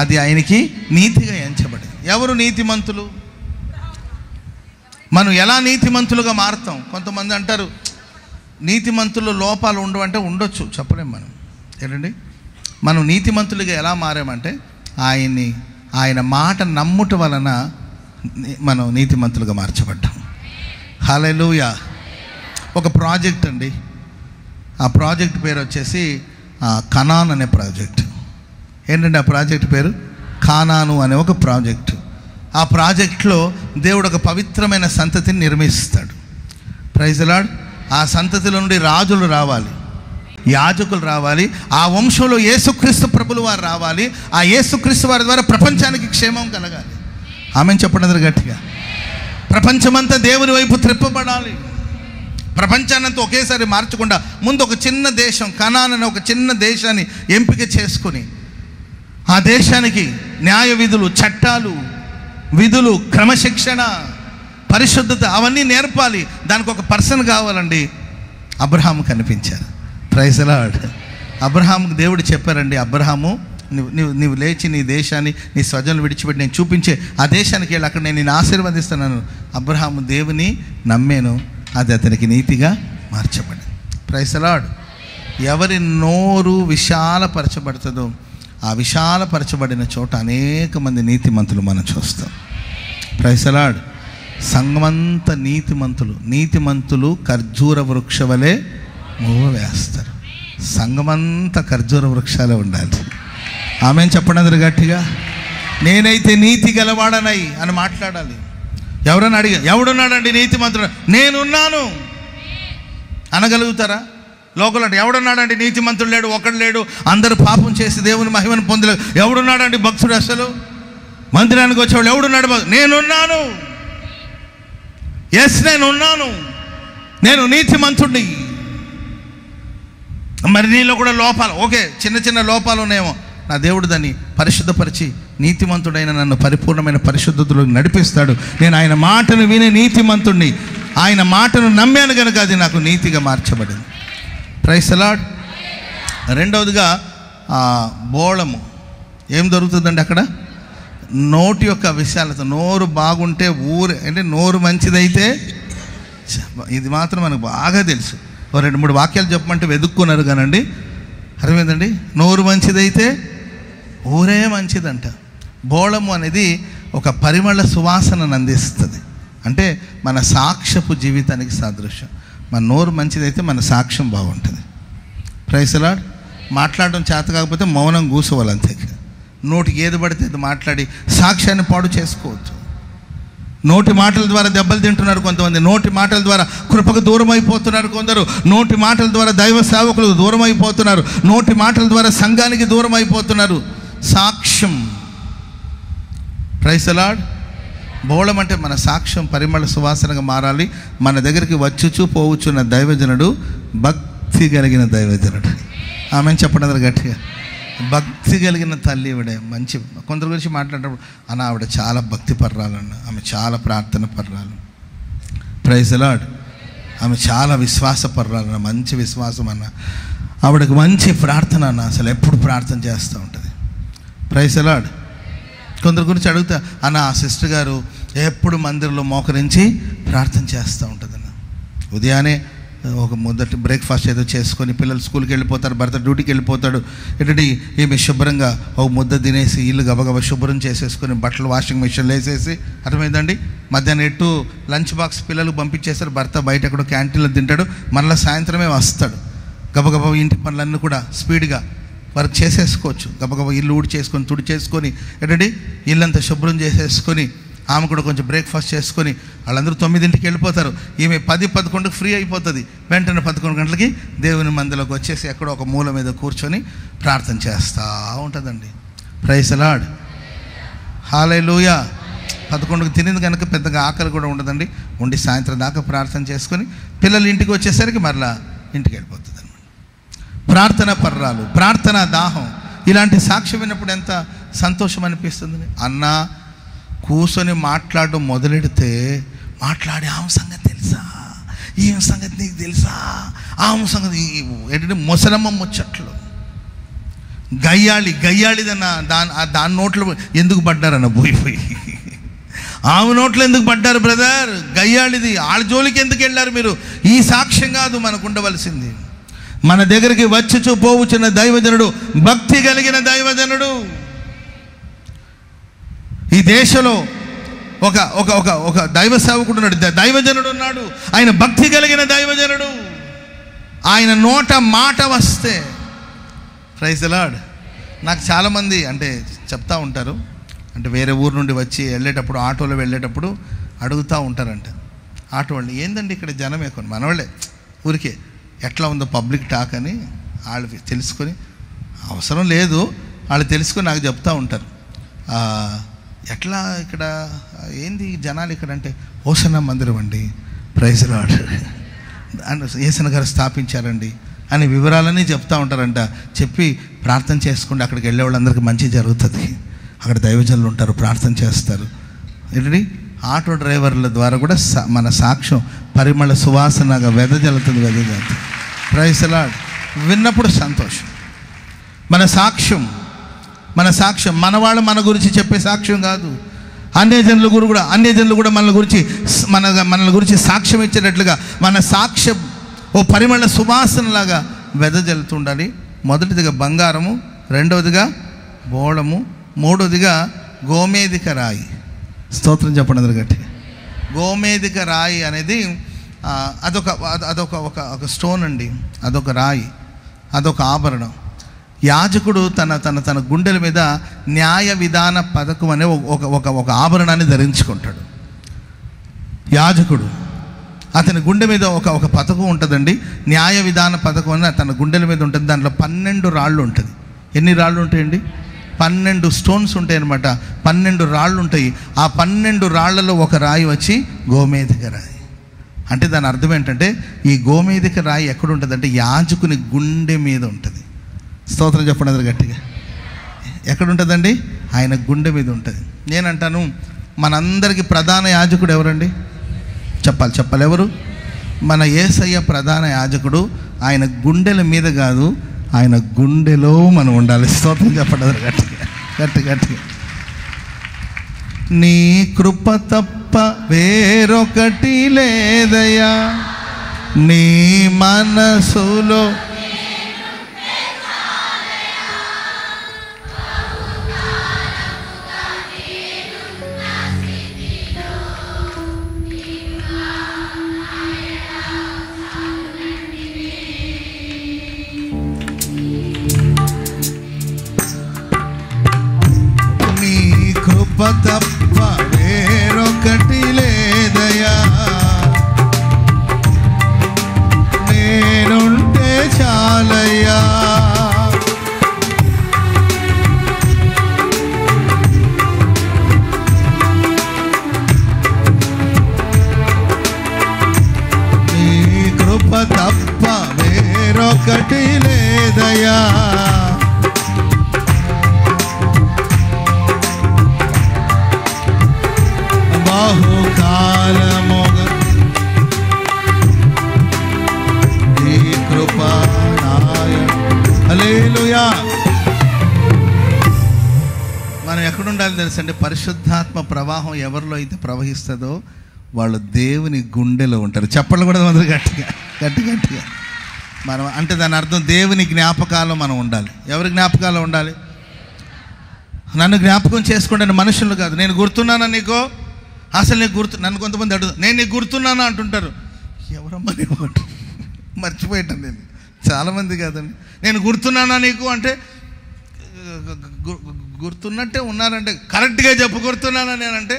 అది ఆయనకి నీతిగా ఎంచబడింది. ఎవరు నీతిమంతులు? మనం ఎలా నీతిమంతులుగా మారుతాం? కొంతమంది అంటారు నీతిమంతుల్లో లోపాలు ఉండవంటే ఉండొచ్చు, చెప్పలేం మనం. ఏంటండి, మనం నీతిమంతులుగా ఎలా మారామంటే ఆయన మాట నమ్ముట వలన మనం నీతిమంతులుగా మార్చబడ్డాం. హల్లెలూయా. ఒక ప్రాజెక్ట్ అండి, ఆ ప్రాజెక్ట్ పేరు వచ్చేసి కనాన్ అనే ప్రాజెక్ట్. ఏంటంటే ఆ ప్రాజెక్ట్ పేరు కానాను అనే ఒక ప్రాజెక్టు. ఆ ప్రాజెక్ట్లో దేవుడు ఒక పవిత్రమైన సంతతిని నిర్మిస్తాడు. Praise the Lord. ఆ సంతతిలో నుండి రాజులు రావాలి, యాజకులు రావాలి, ఆ వంశంలో యేసుక్రీస్తు ప్రభులు వారు రావాలి. ఆ యేసుక్రీస్తు వారి ద్వారా ప్రపంచానికి క్షేమం కలగాలి. ఆమెను చెప్పండి గట్టిగా. ప్రపంచమంతా దేవుని వైపు త్రిప్పబడాలి. ప్రపంచాన్నంతా ఒకేసారి మార్చకుండా ముందు ఒక చిన్న దేశం కనాన్ అనే ఒక చిన్న దేశాన్ని ఎంపిక చేసుకుని ఆ దేశానికి న్యాయ విధులు, చట్టాలు, విధులు, క్రమశిక్షణ, పరిశుద్ధత అవన్నీ నేర్పాలి. దానికి ఒక పర్సన్ కావాలండి. అబ్రహాము కనిపించారు. Praise the lord. అబ్రహాముకు దేవుడు చెప్పారండి, అబ్రహాము నీవు లేచి నీ దేశాన్ని, నీ స్వజనులు విడిచిపెట్టి నేను చూపించే ఆ దేశానికి వెళ్ళి అక్కడ నేను ఆశీర్వదిస్తున్నాను. అబ్రహాము దేవుని నమ్మేను, అది అతనికి నీతిగా మార్చబడింది. Praise the lord. ఎవరి నోరు విశాలపరచబడుతుందో ఆ విశాలపరచబడిన చోట అనేక మంది నీతిమంతులు మనం చూస్తాం. Praise the lord. సంఘమంతా నీతిమంతులు ఖర్జూర వృక్ష వలె మూవ వేస్తారు. సంఘమంతా ఖర్జూర వృక్షాలే ఉండాలి. ఆమెను చెప్పండి అందరు గట్టిగా. నేనైతే నీతి గలవాడనై అని మాట్లాడాలి. ఎవరన్నా అడిగా ఎవడున్నాడండి నీతిమంతుడు? నేనున్నాను అనగలుగుతారా? లోకల్ అంటే ఎవడున్నాడండి నీతిమంతుడు? లేడు, ఒకడు లేడు. అందరూ పాపం చేసి దేవుని మహిమను పొందలేదు. ఎవడున్నాడండి భక్తుడు? అసలు మందిరానికి వచ్చేవాడు ఎవడున్నాడు? నేనున్నాను. ఎస్, నేనున్నాను. నేను నీతిమంతుడిని. మరి నీలో కూడా లోపాలు, ఓకే, చిన్న చిన్న లోపాలు ఉన్నాయేమో. నా దేవుడు దాన్ని పరిశుద్ధపరిచి నీతిమంతుడైన నన్ను పరిపూర్ణమైన పరిశుద్ధతలోకి నడిపిస్తాడు. నేను ఆయన మాటను వినే నీతిమంతుడిని. ఆయన మాటను నమ్మాను కనుక అది నాకు నీతిగా మార్చబడింది. Praise the lord. రెండవదిగా బోళము. ఏం దొరుకుతుందండి అక్కడ? నోటి యొక్క విశాలత. నోరు బాగుంటే అంటే నోరు మంచిదైతే, ఇది మాత్రం మనకు బాగా తెలుసు. 2-3 వాక్యాలు చెప్పమంటే వెతుక్కున్నారు కానండి, అర్థమైందండి. నోరు మంచిదైతే ఊరే మంచిదంట. బోళము అనేది ఒక పరిమళ సువాసనను అందిస్తుంది. అంటే మన సాక్ష్యపు జీవితానికి సాదృశ్యం. మన నోరు మంచిదైతే మన సాక్ష్యం బాగుంటుంది. Praise the lord. మాట్లాడడం చేత కాకపోతే మౌనం కూర్చోవాలి అంతే. నోటికి ఏది పడితే అది మాట్లాడి సాక్ష్యాన్ని పాడు చేసుకోవద్దు. నోటి మాటల ద్వారా దెబ్బలు తింటున్నారు కొంతమంది. నోటి మాటల ద్వారా కృపకు దూరం అయిపోతున్నారు కొందరు. నోటి మాటల ద్వారా దైవ సేవకులకు దూరం అయిపోతున్నారు. నోటి మాటల ద్వారా సంఘానికి దూరం అయిపోతున్నారు. సాక్ష్యం. Praise the lord. బోళం అంటే మన సాక్ష్యం పరిమళ సువాసనగా మారాలి. మన దగ్గరికి వచ్చుచు పోవచ్చున్న దైవజనుడు భక్తి కలిగిన దైవజనుడు. ఆమెను చెప్పడం గట్టిగా. భక్తి కలిగిన తల్లి ఆవిడ. మంచి కొందరి గురించి మాట్లాడేటప్పుడు అన్న ఆవిడ చాలా భక్తి పర్రాలన్న, ఆమె చాలా ప్రార్థన పర్రాలు. Praise the lord. ఆమె చాలా విశ్వాస పర్రాలన్న, మంచి విశ్వాసం అన్న. ఆవిడకు మంచి ప్రార్థన అన్న, అసలు ఎప్పుడు ప్రార్థన చేస్తూ ఉంటుంది. Praise the lord. కొందరి గురించి అడుగుతా అన్న, ఆ సిస్టర్ గారు ఎప్పుడు మందిరంలో మోకరించి ప్రార్థన చేస్తూ ఉంటుందన్న. ఉదయాన్నే ఒక మొదటి బ్రేక్ఫాస్ట్ ఏదో చేసుకొని పిల్లలు స్కూల్కి వెళ్ళిపోతారు, భర్త డ్యూటీకి వెళ్ళిపోతాడు. ఏంటంటే ఈమె శుభ్రంగా ఒక ముద్ద తినేసి ఇల్లు గబగబా శుభ్రం చేసేసుకొని బట్టలు వాషింగ్ మిషన్లో వేసేసి, అర్థమైందండి, మధ్యాహ్నం ఎటు లంచ్ బాక్స్ పిల్లలకు పంపించేస్తారు. భర్త బయట ఎక్కడో క్యాంటీన్లో తింటాడు. మళ్ళీ సాయంత్రమే వస్తాడు. గబగబా ఇంటి పనులన్నీ కూడా స్పీడ్గా వర్క్ చేసేసుకోవచ్చు. గబగబా ఇల్లు ఊడి చేసుకొని తుడి చేసుకొని ఏంటంటే ఇల్లంతా శుభ్రం చేసేసుకొని ఆమె కూడా కొంచెం బ్రేక్ఫాస్ట్ చేసుకొని వాళ్ళందరూ 9ంటికి వెళ్ళిపోతారు. ఈమె 10-11కి ఫ్రీ అయిపోతుంది. వెంటనే 11 గంటలకి దేవుని మందిలోకి వచ్చేసి ఎక్కడో ఒక మూల మీద కూర్చొని ప్రార్థన చేస్తూ ఉంటుందండి. Praise the Lord. హల్లెలూయా. 11కి తినింది కనుక పెద్దగా ఆకలి కూడా ఉండదండి. ఉండి సాయంత్రం దాకా ప్రార్థన చేసుకొని పిల్లలు ఇంటికి వచ్చేసరికి మరలా ఇంటికి వెళ్ళిపోతుంది అనమాట. ప్రార్థన పర్రాలు, ప్రార్థన దాహం, ఇలాంటి సాక్ష్యం విన్నప్పుడు ఎంత సంతోషం అనిపిస్తుంది. అన్న కూర్చొని మాట్లాడడం మొదలెడితే మాట్లాడే ఆమె సంగతి తెలుసా, ఈమె సంగతి నీకు తెలుసా, ఆమె సంగతి ఏంటంటే ముసలమ్మ ముచ్చట్లు, గయ్యాళిదన్న దాని నోట్లో ఎందుకు పడ్డారన్న పోయి ఆమె నోట్లో ఎందుకు పడ్డారు బ్రదర్, గయ్యాళిది, వాళ్ళ జోలికి ఎందుకు వెళ్ళారు మీరు? ఈ సాక్ష్యం కాదు మనకు ఉండవలసింది. మన దగ్గరికి వచ్చి పోవుచున్న దైవజనుడు భక్తి కలిగిన దైవజనుడు. ఈ దేశంలో ఒక ఒక ఒక ఒక దైవ సేవకుడు ఉన్నాడు, దైవజనుడు ఉన్నాడు. ఆయన భక్తి కలిగిన దైవజనుడు. ఆయన నోట మాట వస్తే ప్రైజ్ ది లార్డ్. నాకు చాలామంది అంటే చెప్తా ఉంటారు, అంటే వేరే ఊరు నుండి వచ్చి వెళ్ళేటప్పుడు ఆటోలో వెళ్ళేటప్పుడు అడుగుతూ ఉంటారంట ఆటో వాళ్ళు, ఏందండి ఇక్కడ జనం ఎక్కువ, మనవాళ్ళే ఊరికే ఎట్లా ఉందో పబ్లిక్ టాక్ అని వాళ్ళు తెలుసుకొని, అవసరం లేదు వాళ్ళు తెలుసుకొని నాకు చెప్తూ ఉంటారు, ఎట్లా ఇక్కడ ఏంది జనాలు ఇక్కడ అంటే, హోసన్న మందిరం అండి, ప్రైజ్ ది లార్డ్ అని యేసన్న గారు స్థాపించారండి అని వివరాలన్నీ చెప్తూ ఉంటారంట. చెప్పి ప్రార్థన చేసుకుంటే అక్కడికి వెళ్ళే వాళ్ళందరికీ మంచి జరుగుతుంది, అక్కడ దైవజనులు ఉంటారు, ప్రార్థన చేస్తారు. ఏంటండి ఆటో డ్రైవర్ల ద్వారా కూడా మన సాక్ష్యం పరిమళ సువాసనగా వెదజల్లుతుంది. Praise the lord. విన్నప్పుడు సంతోషం. మన సాక్ష్యం మనవాళ్ళు మన గురించి చెప్పే సాక్ష్యం కాదు. అన్యజనుల కూడా మనల్ని గురించి సాక్ష్యం ఇచ్చేటట్లుగా మన సాక్ష్యం ఓ పరిమళ సువాసనలాగా వెదజల్లుతుండాలి. మొదటిదిగా బంగారము, రెండవదిగా బోళము, మూడవదిగా గోమేధిక రాయి. స్తోత్రం చెప్పండి అందరు గట్టి. గోమేధిక రాయి అనేది అదొక స్టోన్ అండి, అదొక రాయి, అదొక ఆభరణం. యాజకుడు తన గుండెల మీద న్యాయ విధాన పథకం అనే ఒక ఆభరణాన్ని ధరించుకుంటాడు. యాజకుడు అతని గుండె మీద ఒక పథకం ఉంటుందండి, న్యాయ విధాన పథకం అని తన గుండెల మీద ఉంటుంది. దాంట్లో 12 రాళ్ళు ఉంటుంది. ఎన్ని రాళ్ళు ఉంటాయండి? 12 స్టోన్స్ ఉంటాయి అన్నమాట. 12 రాళ్ళు ఉంటాయి. ఆ 12 రాళ్లలో ఒక రాయి వచ్చి గోమేధిక రాయి. అంటే దాని అర్థం ఏంటంటే, ఈ గోమేధిక రాయి ఎక్కడ ఉంటుంది అంటే యాజకుని గుండె మీద ఉంటుంది. స్తోత్రం చెప్పండి అందరు గట్టిగా. ఎక్కడ ఉంటుందండి? ఆయన గుండె మీద ఉంటుంది. నేనంటాను, మనందరికీ ప్రధాన యాజకుడు ఎవరండి? చెప్పాలి ఎవరు? మన యేసయ్య ప్రధాన యాజకుడు. ఆయన గుండెల మీద కాదు, ఆయన గుండెలో మనం ఉండాలి. స్తోత్రం చెప్పండి గట్టిగా. నీ కృప తప్ప వేరొకటి లేదయ్యా, నీ మనసులో తప్ప వేరొకటి లేదయ్యా, నేనుంటే చాలయ్యా. నీ కృప తప్ప వేరొకటి లేదయ్యా, బహుకాలముగా నీ కృప హల్లెలూయా. మనం ఎక్కడుండాలి తెలుసండి? పరిశుద్ధాత్మ ప్రవాహం ఎవరిలో అయితే ప్రవహిస్తుందో వాళ్ళు దేవుని గుండెలో ఉంటారు. చెప్పలు కూడా అందరూ గట్టిగా మనం అంటే దాని అర్థం దేవుని జ్ఞాపకాల్లో మనం ఉండాలి. ఎవరి జ్ఞాపకాల్లో ఉండాలి? నన్ను జ్ఞాపకం చేసుకోండి, మనుషులు కాదు. నేను గుర్తున్నానా నీకో? అసలు నీకు నన్ను కొంతమంది అడుగుతారు, నేను నీకు గుర్తున్నానా అంటుంటారు. ఎవరమ్మా నీ మాట మర్చిపోయాను నేను. చాలామంది కాదండి, నేను గుర్తున్నానా నీకు అంటే గుర్తున్నట్టే ఉన్నారంటే కరెక్ట్గా చెప్పు గుర్తున్నానా నేనంటే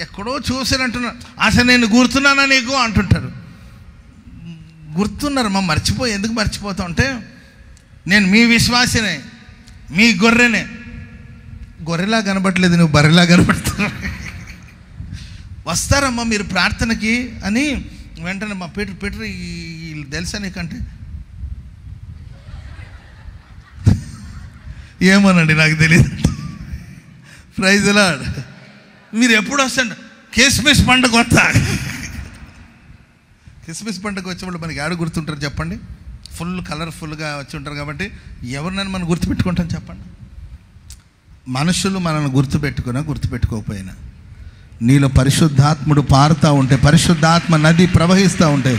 ఎక్కడో చూసానంటున్నా. అసలు నేను గుర్తున్నానా నీకు అంటుంటారు. గుర్తున్నారు మా, మర్చిపోయి ఎందుకు మర్చిపోతావు అంటే, నేను మీ విశ్వాసినే, మీ గొర్రెనే. గొర్రెలా కనబడలేదు, నువ్వు బర్రెలా కనబడుతున్నావు. వస్తారమ్మా మీరు ప్రార్థనకి అని వెంటనే మా పీటర్ వీళ్ళు తెలుసా నీకంటే ఏమోనండి నాకు తెలియదు. Praise the lord. మీరు ఎప్పుడు వస్తాండి? క్రిస్మస్ పండుగ వస్తా. క్రిస్మస్ పండుగ వచ్చేవాళ్ళు మనకి ఆడ గుర్తుంటారు చెప్పండి? ఫుల్ కలర్ఫుల్గా వచ్చి ఉంటారు కాబట్టి ఎవరినైనా మనం గుర్తుపెట్టుకుంటాం చెప్పండి? మనుషులు మనల్ని గుర్తుపెట్టుకోకపోయినా నీలో పరిశుద్ధాత్ముడు పారుతూ ఉంటే, పరిశుద్ధాత్మ నది ప్రవహిస్తూ ఉంటే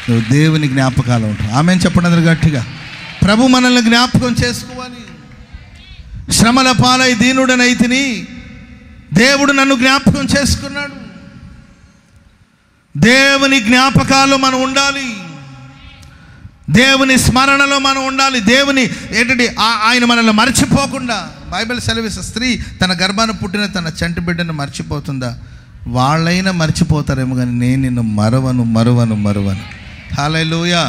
నువ్వు దేవుని జ్ఞాపకాలు ఉంటావు. ఆమెను చెప్పండి అందరు గట్టిగా. ప్రభు మనల్ని జ్ఞాపకం చేసుకోవాలి. శ్రమల పాలై దీనుడనైతిని, దేవుడు నన్ను జ్ఞాపకం చేసుకున్నాడు. దేవుని జ్ఞాపకాలు మనం ఉండాలి, దేవుని స్మరణలో మనం ఉండాలి. దేవుని ఏంటంటే ఆయన మనల్ని మర్చిపోకుండా. బైబిల్ సెలవిస్ స్త్రీ తన గర్భాన్ని పుట్టిన తన చంటి బిడ్డను మర్చిపోతుందా? వాళ్ళైనా మర్చిపోతారేమో కానీ నేను నిన్ను మరువను. హల్లెలూయా.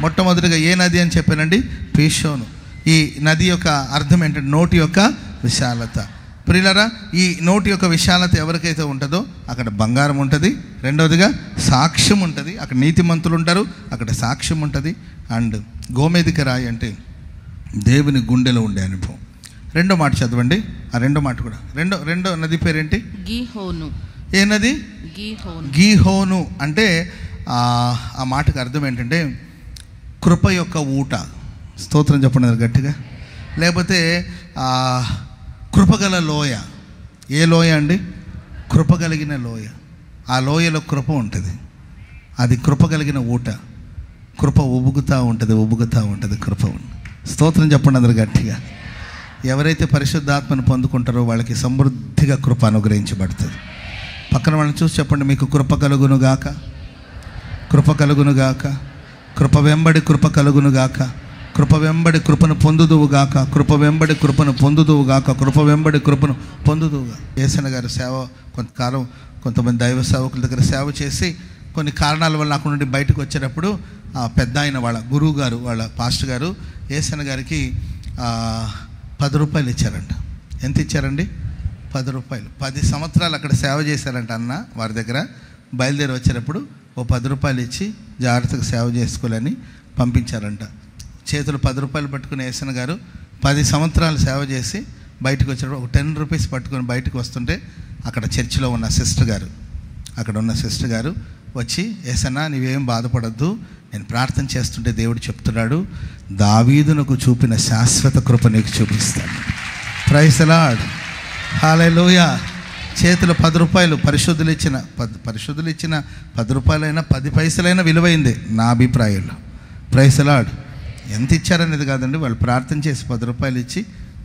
మొట్టమొదటిగా ఏ నది అని చెప్పానండి? పీషోను. ఈ నది యొక్క అర్థం ఏంటంటే నోటి యొక్క విశాలత. ప్రియులారా, ఈ నోటి యొక్క విశాలత ఎవరికైతే ఉంటుందో అక్కడ బంగారం ఉంటుంది. రెండవదిగా సాక్ష్యం ఉంటుంది. అక్కడ నీతిమంతులు ఉంటారు, అక్కడ సాక్ష్యం ఉంటుంది. అండ్ గోమేధిక రాయి అంటే దేవుని గుండెలో ఉండే అనుభవం. రెండో మాట చదవండి. ఆ రెండో మాట కూడా రెండో నది పేరేంటి? గీహోను. ఏ నది? గీహోను అంటే ఆ మాటకు అర్థం ఏంటంటే కృప యొక్క ఊట. స్తోత్రం చెప్పండి గట్టిగా. లేకపోతే కృపగల లోయ. ఏ లోయ అండి? కృప కలిగిన లోయ. ఆ లోయలో కృప ఉంటుంది. అది కృప కలిగిన ఊట. కృప ఉబుకుతూ ఉంటుంది కృప. స్తోత్రం చెప్పండి అందరు గట్టిగా. ఎవరైతే పరిశుద్ధాత్మను పొందుకుంటారో వాళ్ళకి సమృద్ధిగా కృప అనుగ్రహించబడుతుంది. పక్కన వాళ్ళని చూసి చెప్పండి, మీకు కృప కలుగునుగాక, కృప కలుగునుగాక, కృప వెంబడి కృప కలుగునుగాక, కృప వెంబడి కృపను పొందుదువుగాక, కృప వెంబడి కృపను పొందుదువుగాక, కృప వెంబడి కృపను పొందుదువుగా. యేసయ్య గారు సేవ కొంతకాలం కొంతమంది దైవ సేవకుల దగ్గర సేవ చేసి కొన్ని కారణాల వల్ల అక్కడ నుండి బయటకు వచ్చేటప్పుడు ఆ పెద్ద ఆయన వాళ్ళ గురువు గారు, వాళ్ళ పాస్టర్ గారు యేసయ్య గారికి 10 రూపాయలు ఇచ్చారంట. ఎంత ఇచ్చారండి? 10 రూపాయలు. 10 సంవత్సరాలు అక్కడ సేవ చేశారంట అన్న వారి దగ్గర. బయలుదేరి వచ్చేటప్పుడు ఓ 10 రూపాయలు ఇచ్చి జాగ్రత్తగా సేవ చేసుకోవాలని పంపించారంట. చేతులు 10 రూపాయలు పట్టుకుని యేసయ్య గారు 10 సంవత్సరాలు సేవ చేసి బయటకు వచ్చేటప్పుడు ఒక 10 రూపీస్ పట్టుకొని బయటకు వస్తుంటే అక్కడ చర్చిలో ఉన్న సిస్టర్ గారు వచ్చి, యేసయ్య నీవేం బాధపడద్దు, నేను ప్రార్థన చేస్తుంటే దేవుడు చెప్తున్నాడు, దావీదునకు చూపిన శాశ్వత కృప నీకు చూపిస్తాను. Praise the Lord. హల్లెలూయా. చేతిలో 10 రూపాయలు పరిశుద్ధులు ఇచ్చిన 10 రూపాయలైనా 10 పైసలైనా విలువైంది నా అభిప్రాయంలో. Praise the Lord. ఎంత ఇచ్చారనేది కాదండి, వాళ్ళు ప్రార్థన చేసి 10 రూపాయలు ఇచ్చి,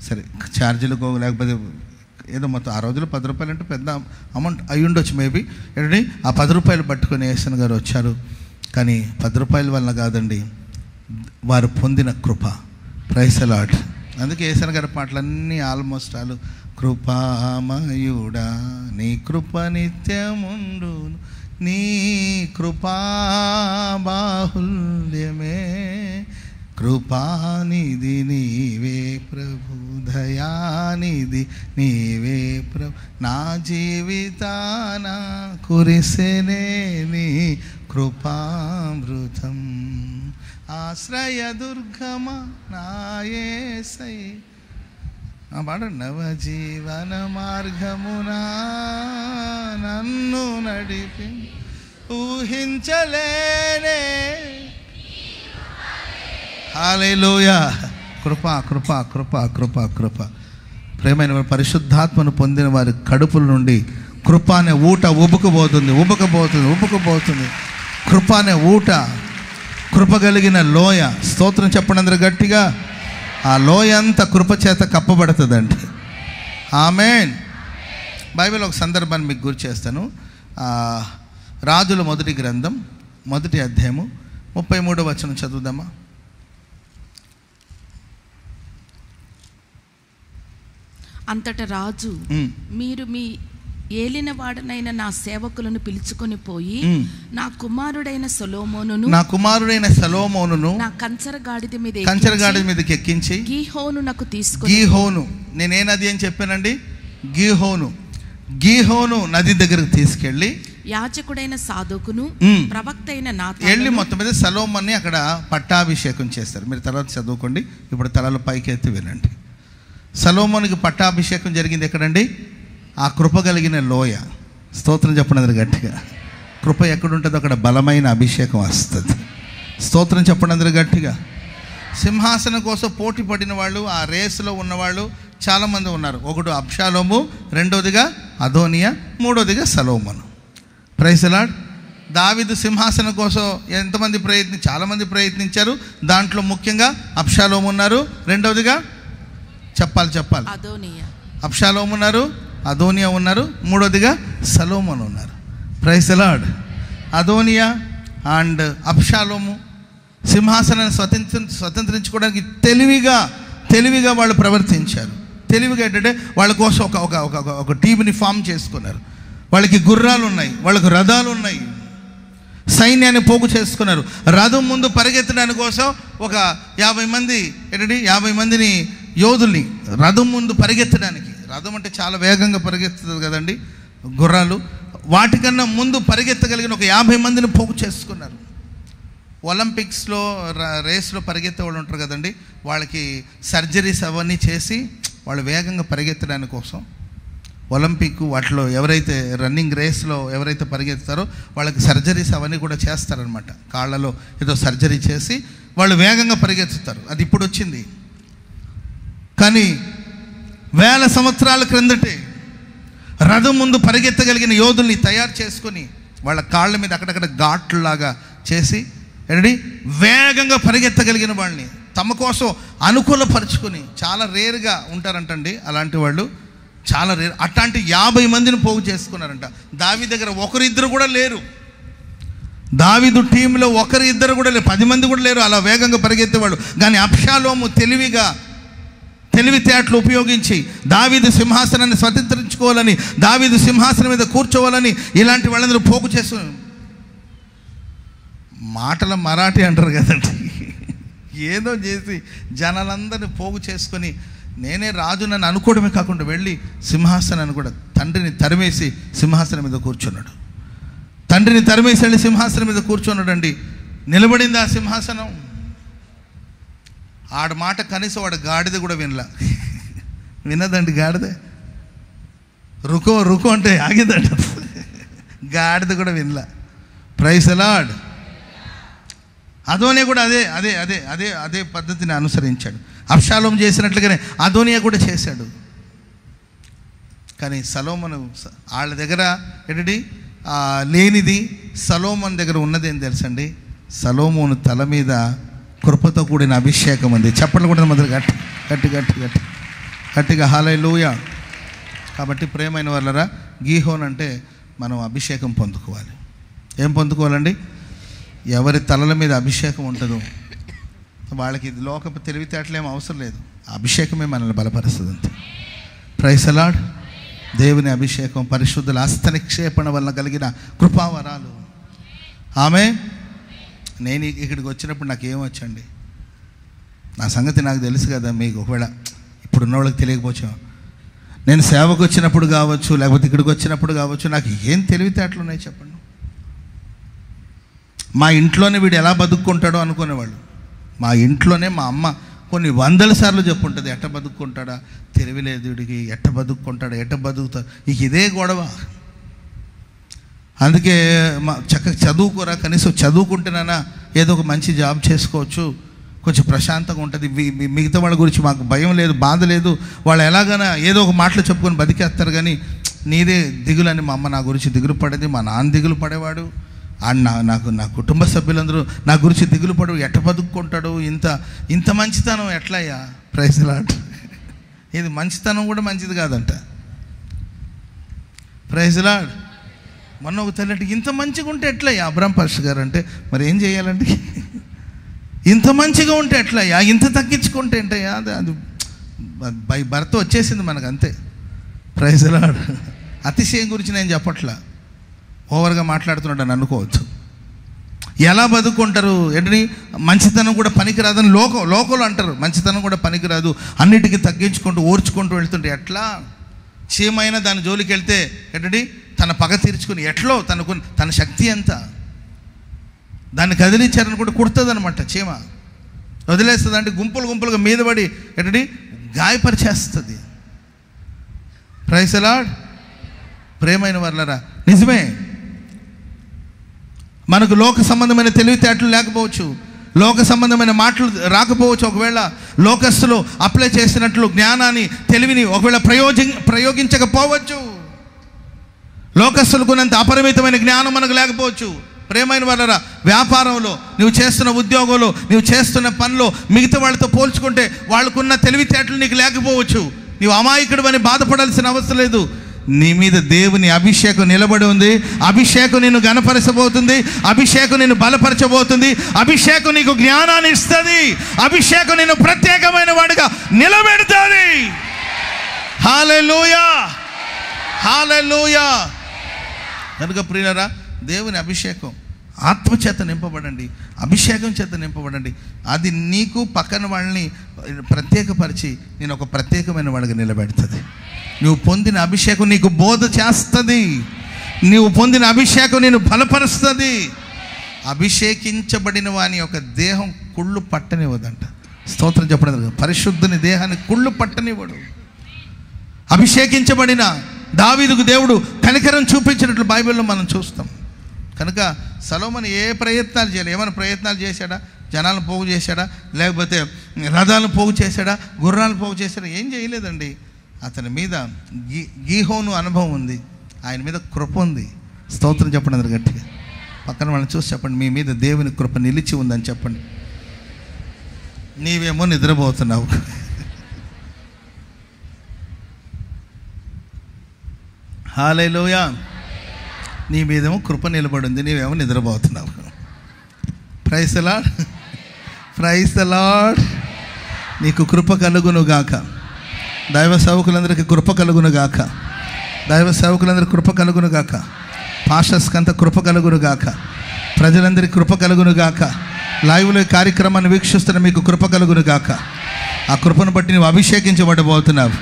సరే ఛార్జీలకు లేకపోతే ఏదో మొత్తం ఆ రోజుల్లో 10 రూపాయలు అంటే పెద్ద అమౌంట్ అయి ఉండొచ్చు మేబీ. ఏంటంటే ఆ 10 రూపాయలు పట్టుకొని యేసయ్య గారు వచ్చారు. కానీ 10 రూపాయల వల్ల కాదండి, వారు పొందిన కృప. Praise the lord. అందుకే యేసయ్య గారి పాటలన్నీ ఆల్మోస్ట్ ఆలు కృపామయుడా నీ కృప నిత్యముండును, నీ కృపా బాహుల్యమే, కృపానిధి నీవే ప్రభు, దయానిధి నీవే ప్రభు, నా జీవితాన కురిసెనే నీ కృపామృతం, ఆశ్రయ దుర్గమ నా యేసయ్య. నవ జీవన మార్గమునా నన్ను నడిపి ఊహించలేనే. హల్లెలూయా. కృప కృప కృప కృప కృప. ప్రేమైన పరిశుద్ధాత్మను పొందిన వారి కడుపుల నుండి కృప అనే ఊట ఉబుకుపోతుంది. కృప అనే ఊట, కృప కలిగిన లోయ. స్తోత్రం చెప్పండి అందరూ గట్టిగా. ఆ లోయ అంతా కృప చేత కప్పబడుతుందండి. ఆమేన్. బైబిల్ ఒక సందర్భాన్ని మీకు గుర్తు చేస్తాను. రాజుల మొదటి గ్రంథం 1వ అధ్యాయము 33వ వచనం చదువుదామా? అంతటా రాజు, మీరు మీ ఏలినవాడనైన నా సేవకులను పిలుచుకొని పోయి నా కుమారుడైన సొలొమోనును నా కంచర గాడిద మీదకి ఎక్కించి గీహోను నాకు తీసుకొని. గీహోను నేనేనది అని చెప్పానండి. గీహోను గీహోను నది దగ్గరకు తీసుకెళ్ళి యాజకుడైన సాదోకును ప్రవక్త అయిన నాతాను వెళ్ళి మొత్తం మీద సొలొమోన్ని అక్కడ పట్టాభిషేకం చేస్తారు. మీరు తర్వాత చదువుకోండి, ఇప్పుడు తలలు పైకి ఎత్తి వినండి. సొలొమోనుకి పట్టాభిషేకం జరిగింది ఎక్కడండి? ఆ కృప కలిగిన లోయ. స్తోత్రం చెప్పండి గట్టిగా. కృప ఎక్కడుంటుందో అక్కడ బలమైన అభిషేకం వస్తుంది. స్తోత్రం చెప్పండి గట్టిగా. సింహాసనం కోసం పోటీ పడిన వాళ్ళు, ఆ రేసులో ఉన్నవాళ్ళు చాలామంది ఉన్నారు. ఒకడు అబ్షాలోము, రెండోదిగా అదోనియా, మూడోదిగా సొలొమోను. Praise the Lord. దావీదు సింహాసనం కోసం ఎంతమంది చాలామంది ప్రయత్నించారు. దాంట్లో ముఖ్యంగా అబ్షాలోము ఉన్నారు, రెండవదిగా చెప్పాలి అబ్షాలోము ఉన్నారు, అదోనియా ఉన్నారు, మూడోదిగా సొలొమోను ఉన్నారు. Praise the Lord. అదోనియా అండ్ అబ్షాలోము సింహాసనాన్ని స్వతంత్రించుకోవడానికి తెలివిగా వాళ్ళు ప్రవర్తించారు. తెలివిగా ఏంటంటే వాళ్ళ కోసం ఒక టీంని ఫామ్ చేసుకున్నారు. వాళ్ళకి గుర్రాలు ఉన్నాయి, వాళ్ళకు రథాలు ఉన్నాయి, సైన్యాన్ని పోగు చేసుకున్నారు. రథం ముందు పరిగెత్తడానికి కోసం ఒక 50 మందిని యోధుల్ని రథం ముందు పరిగెత్తడానికి. రథం అంటే చాలా వేగంగా పరిగెత్తుతుంది కదండి, గుర్రాలు. వాటికన్నా ముందు పరిగెత్తగలిగిన ఒక 50 మందిని పోగు చేసుకున్నారు. ఒలింపిక్స్లో రేస్లో పరిగెత్తే వాళ్ళు ఉంటారు కదండి, వాళ్ళకి సర్జరీస్ అవన్నీ చేసి వాళ్ళు వేగంగా పరిగెత్తడానికి కోసం ఒలింపిక్ వాటిలో ఎవరైతే రన్నింగ్ రేస్లో ఎవరైతే పరిగెత్తారో వాళ్ళకి సర్జరీస్ అవన్నీ కూడా చేస్తారనమాట. కాళ్ళలో ఏదో సర్జరీ చేసి వాళ్ళు వేగంగా పరిగెత్తుతారు. అది ఇప్పుడు వచ్చింది, కానీ 1000 సంవత్సరాల క్రిందటే రథం ముందు పరిగెత్తగలిగిన యోధుల్ని తయారు చేసుకొని వాళ్ళ కాళ్ళ మీద అక్కడక్కడ ఘాట్లులాగా చేసి వేగంగా పరిగెత్తగలిగిన వాళ్ళని తమ కోసం అనుకూలపరుచుకొని, చాలా రేరుగా ఉంటారంటండి అలాంటి వాళ్ళు, చాలా రేరు. అట్లాంటి 50 మందిని పోగు చేసుకున్నారంట. దావీదు దగ్గర ఒకరిద్దరు కూడా లేరు. దావీదు టీంలో ఒకరిద్దరు కూడా లేరు, 10 మంది కూడా లేరు అలా వేగంగా పరిగెత్తేవాళ్ళు. కానీ అబ్షాలోము తెలివితేటలు ఉపయోగించి దావీదు సింహాసనాన్ని స్వతంత్రించుకోవాలని, దావీదు సింహాసనం మీద కూర్చోవాలని ఇలాంటి వాళ్ళందరూ పోగు చేసుకుని, మాటల మరాఠీ అంటారు కదండి, ఏదో చేసి జనాలందరినీ పోగు చేసుకొని నేనే రాజు నన్ను అనుకోవడమే కాకుండా వెళ్ళి సింహాసనాన్ని కూడా తండ్రిని తరిమేసి సింహాసనం మీద కూర్చున్నాడు. తండ్రిని తరిమేసి వెళ్ళి సింహాసనం మీద కూర్చున్నాడండి. నిలబడింది ఆ సింహాసనం. ఆడ మాట కనీసం వాడు గాడిద కూడా వినదండి. గాడిద రుకో అంటే ఆగిదంట, గాడిద కూడా వినలా. Praise the Lord. అదోనియా కూడా అదే పద్ధతిని అనుసరించాడు. అబ్షాలోము చేసినట్లుగానే అదోనియా కూడా చేశాడు. కానీ సొలొమోను వాళ్ళ దగ్గర లేనిది సొలొమోను దగ్గర ఉన్నది ఏం తెలుసండి? సొలొమోను తల మీద కృపతో కూడిన అభిషేకం ఉంది. చప్పట్లు కూడా మొదలు గట్టిగా హల్లెలూయా. కాబట్టి ప్రియమైన వాళ్ళరా, గీహోన్ అంటే మనం అభిషేకం పొందుకోవాలి. ఏం పొందుకోవాలండి? ఎవరి తలల మీద అభిషేకం ఉంటుందో వాళ్ళకి లోకపు తెలివితేటలు ఏం అవసరం లేదు, అభిషేకమే మనల్ని బలపరుస్తుంది అంతే. Praise the lord. దేవుని అభిషేకం, పరిశుద్ధుల హస్త నిక్షేపణ వలన కలిగిన కృపావరాలు. ఆమె నేను ఇక్కడికి వచ్చినప్పుడు నాకు ఏమొచ్చండి, నా సంగతి నాకు తెలుసు కదా. మీకు ఒకవేళ ఇప్పుడున్న వాళ్ళకి తెలియకపోవచ్చు, నేను సేవకు వచ్చినప్పుడు కావచ్చు, లేకపోతే ఇక్కడికి వచ్చినప్పుడు కావచ్చు, నాకు ఏం తెలివితేటలు ఉన్నాయి చెప్పండి. మా ఇంట్లోనే వీడు ఎలా బతుక్కుంటాడో అనుకునేవాళ్ళు. మా ఇంట్లోనే మా అమ్మ కొన్ని 100 సార్లు చెప్పుంటుంది, ఎట్ట బతుక్కుంటాడా, తెలివిలేదు వీడికి, ఎట్ట బతుకుతాడు. ఇక ఇదే గొడవ. అందుకే చక్కగా చదువుకోరా, కనీసం చదువుకుంటేనైనా ఏదో ఒక మంచి జాబ్ చేసుకోవచ్చు, కొంచెం ప్రశాంతంగా ఉంటుంది. మిగతా వాళ్ళ గురించి మాకు భయం లేదు, బాధ లేదు. వాళ్ళు ఎలాగైనా ఏదో ఒక మాటలు చెప్పుకొని బతికేస్తారు. కానీ నీదే దిగులని మా అమ్మ నా గురించి దిగులు పడేది, మా నాన్న దిగులు పడేవాడు. నా కుటుంబ సభ్యులందరూ నా గురించి దిగులు పడు, ఎట్ట బతుక్కుంటాడు, ఇంత మంచితనం ఎట్లయ్యా? Praise the lord. ఇది మంచితనం కూడా మంచిది కాదంట. Praise the lord. మొన్న ఒక తల్లి ఇంత మంచిగా ఉంటే ఎట్లయ్యా అబ్రామ్ పాస్టర్ గారు అంటే, మరి ఏం చేయాలండి? ఇంత మంచిగా ఉంటే ఎట్లయ్యా, ఇంత తగ్గించుకుంటే ఏంటయ్యా? అది బై భర్త వచ్చేసింది మనకు అంతే. Praise the lord. అతిశయం గురించి నేను చెప్పట్లా, ఓవర్గా మాట్లాడుతున్నాడు అని అనుకోవచ్చు. ఎలా బతుకుంటారు ఏంటని? మంచితనం కూడా పనికిరాదని లోకంలో అంటారు. మంచితనం కూడా పనికిరాదు, అన్నిటికీ తగ్గించుకుంటూ ఓర్చుకుంటూ వెళ్తుంటే ఎట్లా? చీమైనా దాని జోలికి వెళ్తే ఎట్టడి తన పగ తీర్చుకుని ఎట్లో తన శక్తి ఎంత, దాన్ని కదిలించారని కూడా కుడుతుంది అనమాట. చీమ వదిలేస్తుంది అంటే గుంపులుగా మీద పడి ఎట్టడి గాయపరిచేస్తుంది. Praise the Lord. ప్రేమైన వర్లరా, నిజమే మనకు లోక సంబంధమైన తెలివితేటలు లేకపోవచ్చు, లోక సంబంధమైన మాటలు రాకపోవచ్చు. ఒకవేళ లోకస్తులు అప్లై చేసినట్లు జ్ఞానాన్ని తెలివిని ఒకవేళ ప్రయోగించకపోవచ్చు. లోకస్తులకున్నంత అపరిమితమైన జ్ఞానం మనకు లేకపోవచ్చు. ప్రేమైన వాళ్ళరా, వ్యాపారంలో నువ్వు చేస్తున్న ఉద్యోగంలో నువ్వు చేస్తున్న పనిలో మిగతా వాళ్ళతో పోల్చుకుంటే వాళ్ళకున్న తెలివితేటలు నీకు లేకపోవచ్చు. నీవు అమాయకుడు అని బాధపడాల్సిన అవసరం లేదు. నీ మీద దేవుని అభిషేకం నిలబడి ఉంది. అభిషేకం నిన్ను ఘనపరచబోతుంది. అభిషేకం నిన్ను బలపరచబోతుంది. అభిషేకం నీకు జ్ఞానాన్ని ఇస్తుంది. అభిషేకం నిన్ను ప్రత్యేకమైన వాడిగా నిలబెడుతుంది. హల్లెలూయా, హల్లెలూయా. కనుక ప్రియులారా, దేవుని అభిషేకం ఆత్మచేత నింపబడండి, అభిషేకం చేత నింపబడండి. అది నీకు పక్కన వాళ్ళని ప్రత్యేకపరిచి నేను ఒక ప్రత్యేకమైన వాడిగా నిలబెడుతుంది. నువ్వు పొందిన అభిషేకం నీకు బోధ చేస్తుంది. నువ్వు పొందిన అభిషేకం నేను బలపరుస్తుంది. అభిషేకించబడిన వాని యొక్క దేహం కుళ్ళు పట్టనివ్వదంట. స్తోత్రం చెప్పడం. పరిశుద్ధుని దేహాన్ని కుళ్ళు పట్టనివ్వడు. అభిషేకించబడిన దావీదుకు దేవుడు కనికరం చూపించినట్లు బైబిల్లో మనం చూస్తాం. కనుక సొలొమోను ఏ ప్రయత్నాలు చేయలేదు. ఏమైనా ప్రయత్నాలు చేశాడా? జనాలను పోగు చేశాడా? లేకపోతే రథాలను పోగు చేశాడా? గుర్రాలను పోగు చేశాడా? ఏం చేయలేదండి. అతని మీద గీహోను అనుభవం ఉంది. ఆయన మీద కృప ఉంది. స్తోత్రం చెప్పండి అందరు గట్టిగా. పక్కన వాళ్ళని చూసి చెప్పండి, మీ మీద దేవుని కృప నిలిచి ఉందని చెప్పండి. నీవేమో నిద్రపోతున్నావు. హల్లెలూయా. నీ మీదేమో కృప నిలబడింది, నీవేమో నిద్రపోతున్నావు. Praise the Lord, praise the Lord. నీకు కృప కలుగును గాక. దైవ సేవకులందరికీ కృప కలుగును గాక. దైవ సేవకులందరికీ కృప కలుగును గాక. పాస్టర్స్కి అంత కృప కలుగును గాక. ప్రజలందరికీ కృప కలుగును గాక. లైవ్లో ఈ కార్యక్రమాన్ని వీక్షిస్తున్న మీకు కృప కలుగును గాక. ఆ కృపను బట్టి నువ్వు అభిషేకించబడబోతున్నావు.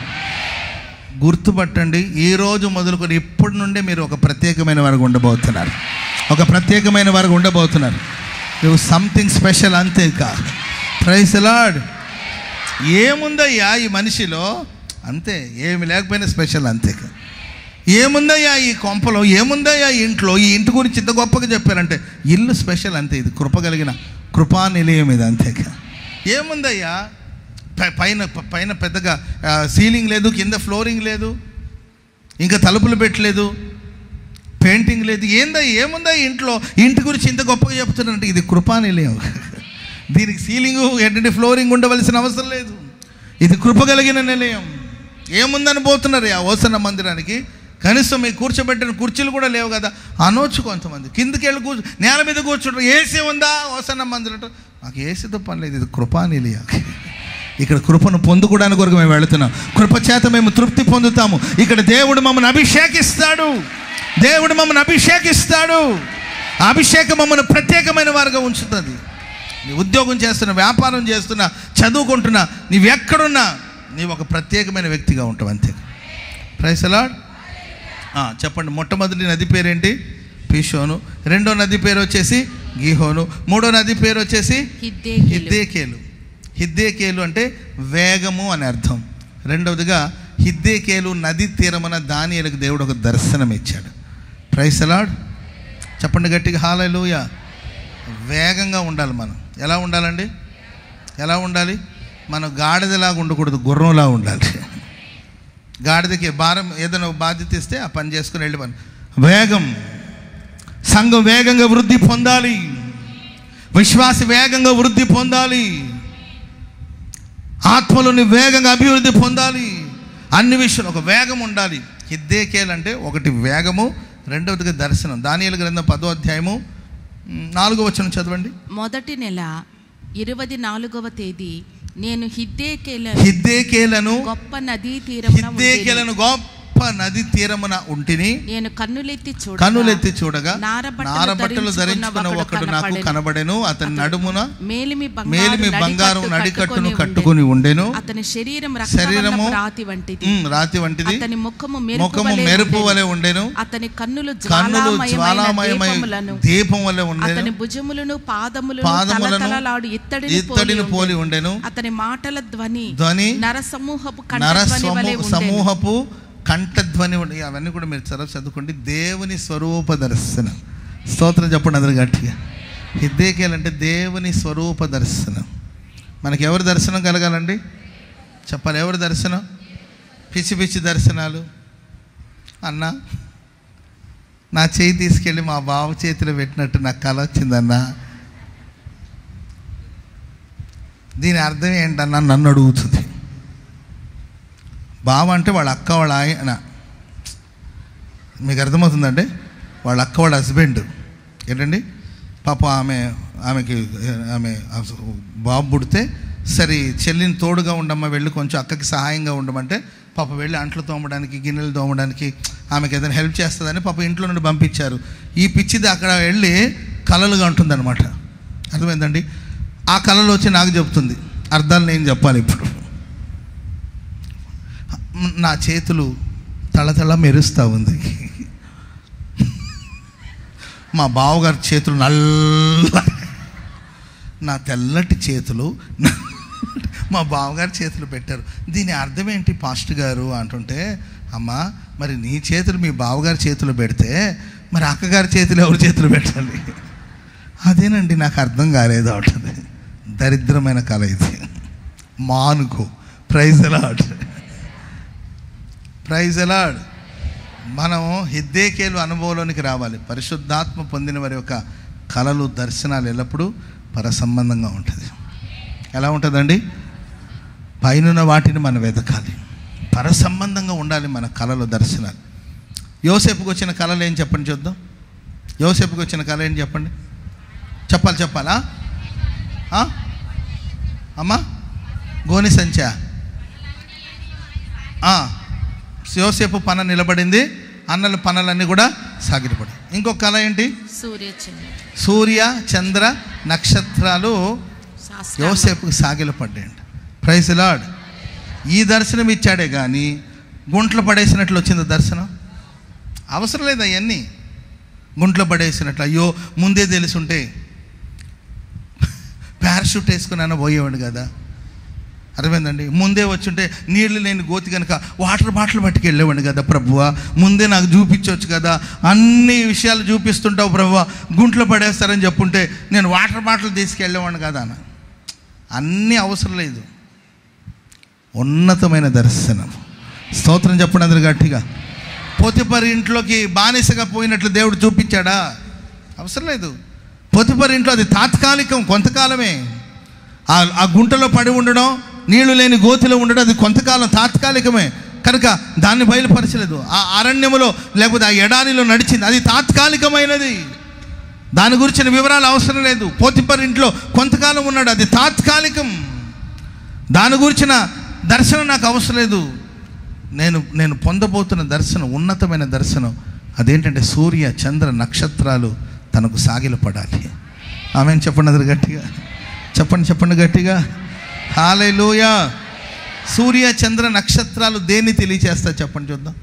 గుర్తుపట్టండి, ఈరోజు మొదలుకొని ఇప్పటి నుండే మీరు ఒక ప్రత్యేకమైన వారికి ఉండబోతున్నారు. ఒక ప్రత్యేకమైన వారికి ఉండబోతున్నారు. నువ్వు సంథింగ్ స్పెషల్, అంతే కాదు. Praise the lord. ఏముందయ్యా ఈ మనిషిలో? అంతే, ఏమి లేకపోయినా స్పెషల్, అంతే. ఏముందయ్యా ఈ కొంపలో? ఏముందయ్యా ఈ ఇంట్లో? ఈ ఇంటి గురించి ఇంత గొప్పగా చెప్పారంటే ఇల్లు స్పెషల్, అంతే. ఇది కృప కలిగిన కృపా నిలయం ఇది, అంతేగా. ఏముందయ్యా? పైన పెద్దగా సీలింగ్ లేదు, కింద ఫ్లోరింగ్ లేదు, ఇంకా తలుపులు పెట్టలేదు, పెయింటింగ్ లేదు. ఏముందా ఇంట్లో? ఇంటి గురించి ఇంత గొప్పగా చెప్తున్నారంటే ఇది కృపా నిలయం. దీనికి సీలింగు ఏంటంటే ఫ్లోరింగ్ ఉండవలసిన అవసరం లేదు. ఇది కృప కలిగిన నిలయం. ఏముందని పోతున్నారు ఆ ఓసన్న మందిరానికి? కనీసం మీకు కూర్చోబెట్టిన కుర్చీలు కూడా లేవు కదా. అనొచ్చు కొంతమంది. కిందకి వెళ్ళి నేల మీద కూర్చుంటారు. ఏసీ ఉందా ఓసన్న మందిరం? మాకు ఏసీతో పని లేదు, ఇది కృపా నిలయం. ఇక్కడ కృపను పొందుకోవడానికి కొరకు మేము వెళుతున్నాం. కృప చేత మేము తృప్తి పొందుతాము. ఇక్కడ దేవుడు మమ్మల్ని అభిషేకిస్తాడు. దేవుడు మమ్మల్ని అభిషేకిస్తాడు. అభిషేకం మమ్మల్ని ప్రత్యేకమైన వారుగా ఉంచుతుంది. నీ ఉద్యోగం చేస్తున్నా, వ్యాపారం చేస్తున్నా, చదువుకుంటున్నా, నీవు ఎక్కడున్నా నీవు ఒక ప్రత్యేకమైన వ్యక్తిగా ఉంటావు, అంతే. Praise the lord. చెప్పండి, మొట్టమొదటి నది పేరేంటి? పీషోను. రెండో నది పేరు వచ్చేసి గీహోను. మూడో నది పేరు వచ్చేసి హిద్దేకేలు. హిద్దేకేలు అంటే వేగము అని అర్థం. రెండవదిగా హిద్దేకేలు నది తీరమున దానియేలుకు దేవుడు ఒక దర్శనం ఇచ్చాడు. Praise the lord. చెప్పండి గట్టిగా, హల్లెలూయా. వేగంగా ఉండాలి మనం. ఎలా ఉండాలండి? ఎలా ఉండాలి? మనం గాడిదలాగా ఉండకూడదు, గుర్రంలా ఉండాలి. గాడిదకి భారం ఏదైనా బాధ్యత ఇస్తే ఆ పని చేసుకుని వెళ్ళి పని. వేగం. సంఘం వేగంగా వృద్ధి పొందాలి. విశ్వాసి వేగంగా వృద్ధి పొందాలి. ఆత్మలోని వేగంగా అభివృద్ధి పొందాలి. అన్ని విషయాలు ఒక వేగం ఉండాలి. హిద్దేకేలు అంటే ఒకటి వేగము, రెండవదిగా దర్శనం. దానియేలు గ్రంథం 10వ అధ్యాయము 4వ వచనం చదవండి. మొదటి నెల 24వ తేదీ నేను హిద్దేకేలను గొప్ప నదీ తీరమున నది తీరమున ఉంటిని. నేను కన్నులెత్తి చూడగా నారబట్టలు ధరించుకున్న ఒకడు నాకు కనబడెను. అతని నడుమున మేలిమి బంగారు నడికట్టును కట్టుకుని ఉండెను. అతని శరీరము రాతి వంటిది. అతని ముఖము మెరుపు వలె ఉండెను. అతని కన్నులు జ్వాలామయమై దీపం వలె ఉండెను. అతని భుజములను పాదములను ఇత్తడిని పోలి ఉండెను. అతని మాటల ధ్వని నరసమూహపు కంఠధ్వని. అవన్నీ కూడా మీరు చదువుకోండి. దేవుని స్వరూప దర్శనం. స్తోత్రం చెప్పండి అందరు గట్టిగా. హిద్దేకేలు అంటే దేవుని స్వరూప దర్శనం. మనకి ఎవరి దర్శనం కలగాలండి? చెప్పాలి. ఎవరి దర్శనం? పిచ్చి పిచ్చి దర్శనాలు. అన్నా, నా చేయి తీసుకెళ్ళి మా బావ చేతిలో పెట్టినట్టు నాకు కల వచ్చిందన్నా. దీని అర్థం ఏంటన్నా నన్ను అడుగుతుంది. బావ అంటే వాళ్ళ అక్క వాళ్ళ ఆయన. మీకు అర్థమవుతుందండి? వాళ్ళ అక్క వాళ్ళ హస్బెండ్ ఏంటండి. పాప ఆమెకి బాబు పుడితే సరే చెల్లిని తోడుగా ఉండమ్మా, వెళ్ళి కొంచెం అక్కకి సహాయంగా ఉండమంటే పాప వెళ్ళి అంట్లు తోమడానికి, గిన్నెలు తోమడానికి, ఆమెకి ఏదైనా హెల్ప్ చేస్తుందని పాప ఇంట్లో నుండి పంపించారు. ఈ పిచ్చిది అక్కడ వెళ్ళి కలలుగా ఉంటుందన్నమాట. అర్థమైందండి? ఆ కళలో వచ్చి నాకు చెప్తుంది. అర్థాలు నేను చెప్పాలి. ఇప్పుడు నా చేతులు తళతళ మెరుస్తూ ఉంది. మా బావగారి చేతులు నా తెల్లటి చేతులు మా బావగారి చేతులు పెట్టారు. దీని అర్థం ఏంటి పాస్టర్ గారు అంటుంటే, అమ్మా మరి నీ చేతులు మీ బావగారి చేతులు పెడితే మరి అక్కగారి చేతులు ఎవరి చేతులు పెట్టాలి? అదేనండి నాకు అర్థం కాలేదు అంటుంది. దరిద్రమైన కళ ఇది. మానుకో. ప్రైజ్ అలాడ్, ప్రైజ్ అలాడ్. మనం హిద్దేకేలు అనుభవంలోనికి రావాలి. పరిశుద్ధాత్మ పొందిన వారి యొక్క కళలు, దర్శనాలు ఎల్లప్పుడూ పరసంబంధంగా ఉంటుంది. ఎలా ఉంటుందండి? పైనున్న వాటిని మనం వెతకాలి. పరసంబంధంగా ఉండాలి మన కళలు, దర్శనాలు. యోసేపుకి వచ్చిన కళలు ఏం చెప్పండి చూద్దాం. యోసేపుకి వచ్చిన కళ ఏం చెప్పండి. చెప్పాలా? అమ్మా గోని సంచా. యోసేపు పన నిలబడింది, అన్నల పనులన్నీ కూడా సాగిలపడి. ఇంకొక కళ ఏంటి? సూర్య చంద్ర నక్షత్రాలు యోసేపుకి సాగిలపడ్డాయండి. Praise lord. ఈ దర్శనం ఇచ్చాడే కానీ గుంట్లో పడేసినట్లు వచ్చింది దర్శనం. అవసరం లేదు అవన్నీ. గుంట్లో పడేసినట్లు అయ్యో ముందే తెలుసుంటే పారాషూట్ వేసుకున్నాను పోయేవాడు కదా. అర్థమైందండి? ముందే వచ్చుంటే నీళ్లు లేని గోతి కనుక వాటర్ బాటిల్ పట్టుకు వెళ్ళేవాడిని కదా ప్రభువా. ముందే నాకు చూపించవచ్చు కదా. అన్ని విషయాలు చూపిస్తుంటావు ప్రభువా, గుంట్లో పడేస్తారని చెప్పుంటే నేను వాటర్ బాటిల్ తీసుకెళ్ళేవాడిని కదా అన్న. అన్నీ అవసరం లేదు. ఉన్నతమైన దర్శనం. స్తోత్రం చెప్పండి అందరు గట్టిగా. పోతిఫర్ ఇంట్లోకి బానిసగా పోయినట్లు దేవుడు చూపించాడా? అవసరం లేదు. పోతిఫర్ ఇంట్లో అది తాత్కాలికం, కొంతకాలమే. ఆ గుంటలో పడి ఉండడం, నీళ్లు లేని గోతిలో ఉండడం అది కొంతకాలం, తాత్కాలికమే. కనుక దాన్ని బయలుపరచలేదు. ఆ అరణ్యములో లేకపోతే ఆ ఎడారిలో నడిచింది, అది తాత్కాలికమైనది. దాని గురించిన వివరాలు అవసరం లేదు. పోతిఫర్ ఇంట్లో కొంతకాలం ఉన్నాడు, అది తాత్కాలికం. దాని గురించిన దర్శనం నాకు అవసరం లేదు. నేను పొందబోతున్న దర్శనం ఉన్నతమైన దర్శనం. అదేంటంటే సూర్య చంద్ర నక్షత్రాలు తనకు సాగిలపడాలి. ఆమెను చెప్పండి అందరు గట్టిగా. చెప్పండి గట్టిగా. హల్లెలూయా. సూర్య చంద్ర నక్షత్రాలు దేన్ని తెలియచేస్తా చెప్పండి చూద్దాం.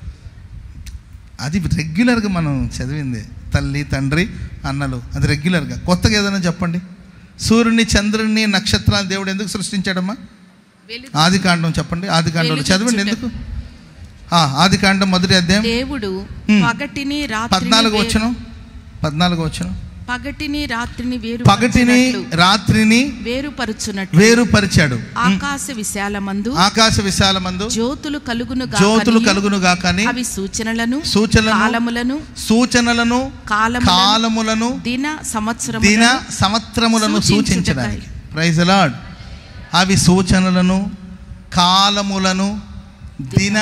అది రెగ్యులర్గా మనం చదివింది. తల్లి తండ్రి అన్నలు, అది రెగ్యులర్గా. కొత్తగా ఏదైనా చెప్పండి. సూర్యుని చంద్రుని నక్షత్రాలు దేవుడు ఎందుకు సృష్టించాడమ్మా? ఆదికాండం చెప్పండి. ఆదికాండంలో చదవండి ఎందుకు. ఆదికాండం 1వ అధ్యాయం దేవుడు పగటిని 14వ వచనం. పగటిని రాత్రిని వేరుపరిచాడు. ఆకాశ విశాలమందు జ్యోతులు కలుగును గాకని అవి సూచనలను కాలములను దిన సంవత్సరములను సూచించడానికి. Praise lord. అవి సూచనలను, కాలములను, దిన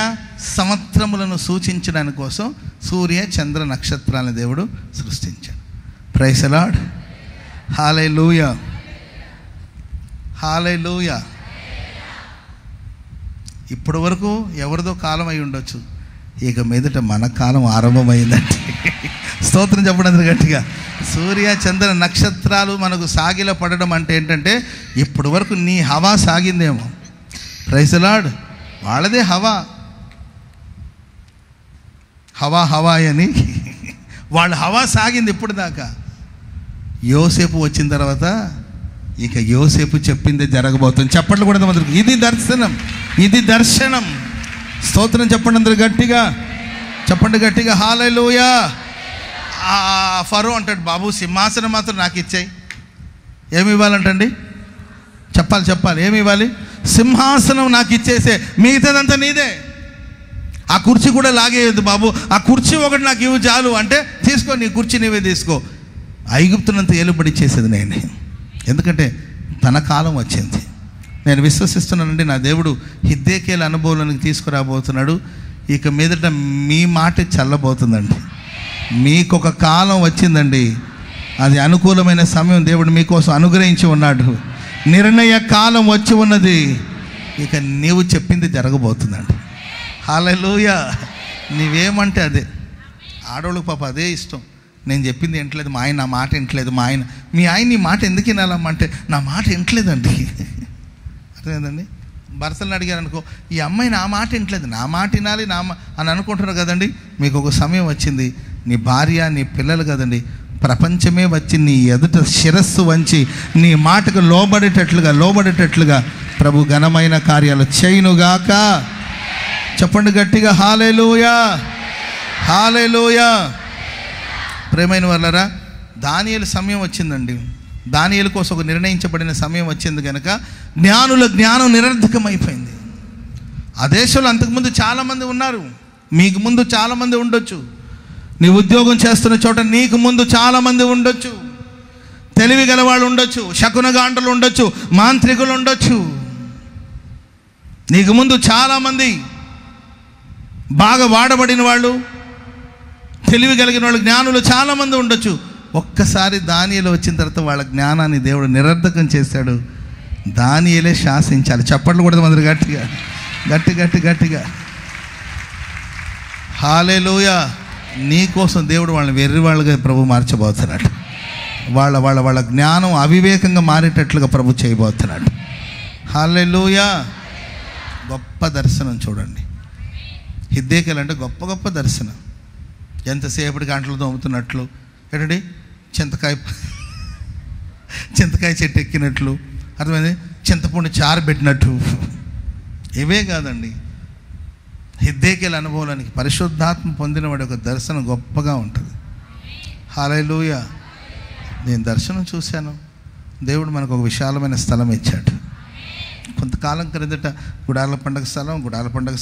సంవత్సరములను సూచించడానికి కోసం సూర్య చంద్ర నక్షత్రాలను దేవుడు సృష్టించాడు. Praise Lord. హల్లెలూయా. ఇప్పటి వరకు ఎవరిదో కాలం అయి ఉండొచ్చు. ఇక మీదట మన కాలం ఆరంభమైందంటే స్తోత్రం చెప్పడం గట్టిగా. సూర్య చంద్ర నక్షత్రాలు మనకు సాగిల పడడం అంటే ఏంటంటే ఇప్పటి వరకు నీ హవా సాగిందేమో. Praise the lord. వాళ్ళదే హవా అని వాళ్ళ హవా సాగింది ఇప్పుడు దాకా. యోసేపు వచ్చిన తర్వాత ఇక యోసేపు చెప్పిందే జరగబోతుంది. చెప్పట్లు కూడా అందరికి ఇది దర్శనం. స్తోత్రం చెప్పండి అందరు గట్టిగా, చెప్పండి గట్టిగా హల్లెలూయా. ఫరో అంటాడు, బాబు సింహాసనం మాత్రం నాకు ఇచ్చాయి. ఏమి ఇవ్వాలంటండి? చెప్పాలి ఏమి ఇవ్వాలి? సింహాసనం నాకు ఇచ్చేసే, మిగతాదంతా నీదే. ఆ కుర్చీ కూడా లాగేయద్దు బాబు, ఆ కుర్చీ ఒకటి నాకు ఇవ్వు చాలు అంటే, తీసుకో నీ కుర్చీ నీవే తీసుకో. ఐగుప్తునంత ఏలుబడి చేసేది నేనే, ఎందుకంటే తన కాలం వచ్చింది. నేను విశ్వసిస్తున్నానండి, నా దేవుడు హిద్దేకేల అనుభవానికి తీసుకురాబోతున్నాడు. ఇక మీదట మీ మాట చల్లబోతుందండి. మీకు ఒక కాలం వచ్చిందండి, అది అనుకూలమైన సమయం దేవుడు మీకోసం అనుగ్రహించి ఉన్నాడు. నిర్ణయ కాలం వచ్చి ఉన్నది. ఇక నీవు చెప్పింది జరగబోతుందండి. హల్లెలూయా. నీవేమంటే అదే. ఆడవాళ్ళకి పాప అదే ఇష్టం. నేను చెప్పింది వింటలేదు మా ఆయన, నా మాట వింటలేదు మా ఆయన. మీ ఆయన నీ మాట ఎందుకు వినాలమ్మంటే నా మాట వింటలేదండి. అర్థమైందండి? భర్తలను అడిగారు అనుకో, ఈ అమ్మాయి నా మాట వింటలేదు, నా మాట వినాలి అని అనుకుంటున్నారు కదండి. మీకు ఒక సమయం వచ్చింది, నీ భార్య నీ పిల్లలు కదండి, ప్రపంచమే వచ్చి నీ ఎదుట శిరస్సు వంచి నీ మాటకు లోబడేటట్లుగా ప్రభు ఘనమైన కార్యాలు చేయునుగాక. చెప్పండి గట్టిగా హల్లెలూయా, హల్లెలూయా. ప్రేమైన వాళ్ళరా, దానియేలు సమయం వచ్చిందండి. దానియేలు కోసం ఒక నిర్ణయించబడిన సమయం వచ్చింది కనుక జ్ఞానుల జ్ఞానం నిరర్ధకమైపోయింది. ఆ దేశంలో అంతకుముందు చాలామంది ఉన్నారు, మీకు ముందు చాలామంది ఉండొచ్చు. నీ ఉద్యోగం చేస్తున్న చోట నీకు ముందు చాలామంది ఉండొచ్చు. తెలివి గల వాళ్ళు ఉండొచ్చు, శకునగాంటలు ఉండొచ్చు, మాంత్రికులు ఉండొచ్చు. నీకు ముందు చాలామంది బాగా వాడబడిన వాళ్ళు, తెలివి కలిగిన వాళ్ళు, జ్ఞానులు చాలామంది ఉండొచ్చు. ఒక్కసారి దానియేలు వచ్చిన తర్వాత వాళ్ళ జ్ఞానాన్ని దేవుడు నిరర్ధకం చేశాడు. దానియేలే శాసించాలి. చప్పట్లు కూడా అందరు గట్టిగా హల్లెలూయా. నీ కోసం దేవుడు వాళ్ళని వెర్రి వాళ్ళుగా ప్రభు మార్చబోతున్నాడు. వాళ్ళ జ్ఞానం అవివేకంగా మారేటట్లుగా ప్రభు చేయబోతున్నాడు. హల్లెలూయా. గొప్ప దర్శనం చూడండి. హిద్దేకేలు అంటే గొప్ప దర్శనం. ఎంతసేపటికి గంటలు తోముతున్నట్లు, ఏంటండి చింతకాయ చెట్టు ఎక్కినట్లు, అర్థమైంది, చింతపండు చారు పెట్టినట్టు. ఇవే కాదండి, హిద్దేకేలు అనుభవానికి పరిశుద్ధాత్మ పొందినవాడి ఒక దర్శనం గొప్పగా ఉంటుంది. హల్లెలూయా. నేను దర్శనం చూశాను. దేవుడు మనకు ఒక విశాలమైన స్థలం ఇచ్చాడు. కొంతకాలం క్రిందట గుడాల పండగ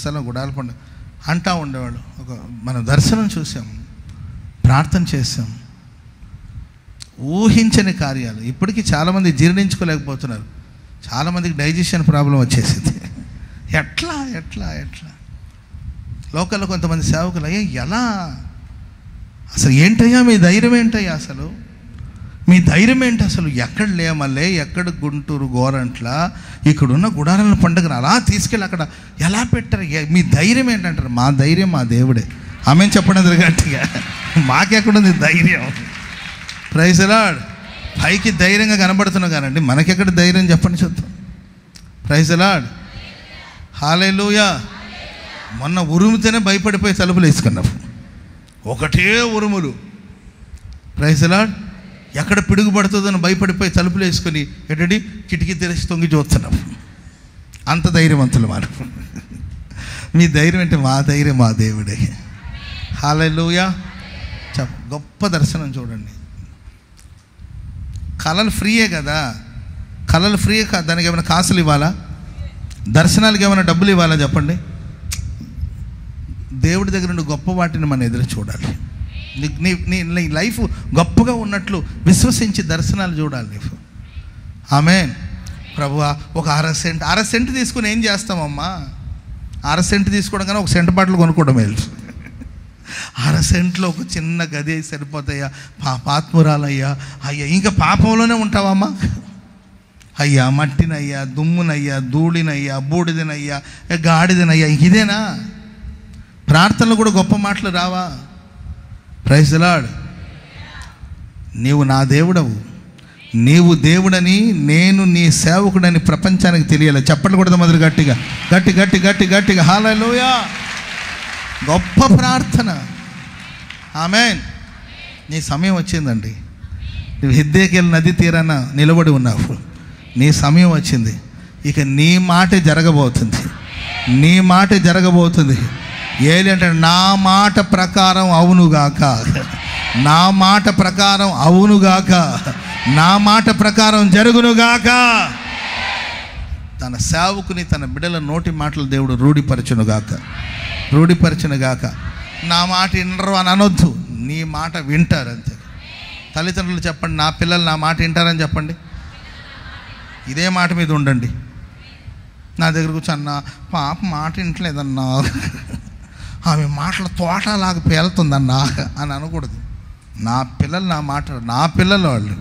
స్థలం అంటూ ఉండేవాడు. మనం దర్శనం చూసాం, ప్రార్థన చేసాం, ఊహించని కార్యాలు. ఇప్పటికీ చాలామంది జీర్ణించుకోలేకపోతున్నారు. చాలామందికి డైజెషన్ ప్రాబ్లం వచ్చేసింది. ఎట్లా లోకల్లో కొంతమంది సేవకులు, ఎలా అసలు ఏంటయ్యా మీ ధైర్యం ఏంటయ్యా, అసలు మీ ధైర్యం ఏంటి, అసలు ఎక్కడ లేమల్లే, ఎక్కడ గుంటూరు గోరంట్ల ఇక్కడున్న గుడారాల పండుగను అలా తీసుకెళ్ళి అక్కడ ఎలా పెట్టారు, మీ ధైర్యం ఏంటంటారు. మా ధైర్యం మా దేవుడే. ఆమెను చెప్పండి గట్టిగా, మాకెక్కడుంది ధైర్యం. Praise the Lord. పైకి ధైర్యంగా కనబడుతున్నాం కానండి, మనకెక్కడ ధైర్యం చెప్పండి చూద్దాం. Praise the Lord. హల్లెలూయా. మొన్న ఉరుముతేనే భయపడిపోయి తలుపులు వేసుకున్నాం. ఒకటే ఉరుములు. Praise the Lord. ఎక్కడ పిడుగు పడుతుందని భయపడిపోయి తలుపులు వేసుకొని ఏంటండి కిటికీ తెరిచి తొంగి చూస్తున్నాం. అంత ధైర్యవంతులు వారు. మీ ధైర్యం అంటే మా ధైర్యం మా దేవుడే. హల్లెలూయా. గొప్ప దర్శనం చూడండి. కళలు ఫ్రీయే కదా, కళలు ఫ్రీయే కాదు, దానికి ఏమైనా కాసులు ఇవ్వాలా? దర్శనాలకి ఏమైనా డబ్బులు ఇవ్వాలా చెప్పండి? దేవుడి దగ్గర నుండి గొప్ప వాటిని మనం ఎదురు చూడాలి. నీ లైఫ్ గొప్పగా ఉన్నట్లు విశ్వసించి దర్శనాలు చూడాలి నీవు. ఆమేన్. ప్రభువా, ఒక అర సెంటు తీసుకుని ఏం చేస్తామమ్మా? అర సెంటు తీసుకోవడం కానీ ఒక సెంటు బాటలు కొనుక్కోవడం వెళ్ళు. అర సెంట్లో ఒక చిన్న గది సరిపోతాయా? పాపాత్మురాలయ్యా, అయ్యా ఇంకా పాపంలోనే ఉంటావమ్మా. అయ్యా మట్టినయ్యా, దుమ్మునయ్యా, ధూళినయ్యా, బూడిదనయ్యా, గాడిదనయ్యా, ఇదేనా? ప్రార్థనలు కూడా గొప్ప మాటలు రావా? Praise the lord. నీవు నా దేవుడవు, నీవు దేవుడని, నేను నీ సేవకుడని ప్రపంచానికి తెలియాలి. చెప్పట్లు కూడా మొదలు గట్టిగా గట్టి గట్టి గట్టి గట్టిగా హల్లెలూయా. గొప్ప ప్రార్థన. ఆమేన్. నీ సమయం వచ్చిందండి. నువ్వు హిద్దెకేలు నది తీరాన నిలబడి ఉన్నావు. నీ సమయం వచ్చింది. ఇక నీ మాటే జరగబోతుంది. నీ మాటే జరగబోతుంది. ఏలి అంటే నా మాట ప్రకారం అవునుగాక, నా మాట ప్రకారం అవునుగాక, నా మాట ప్రకారం జరుగునుగాక. తన సేవకుని, తన బిడ్డల నోటి మాటలు దేవుడు రూఢిపరచునుగాక, రూఢిపరచునుగాక. నా మాట వినరు అని అనొద్దు, నీ మాట వింటారు అంతే. తల్లిదండ్రులు చెప్పండి, నా పిల్లలు నా మాట వింటారని చెప్పండి. ఇదే మాట మీద ఉండండి. నా దగ్గర కూర్చొన్న పాప మాట వింటలేదన్నా, ఆమె మాటల తోటలాగా పేలుతుందన్నా అని అనకూడదు. నా పిల్లలు నా మాట, నా పిల్లలు వాళ్ళు.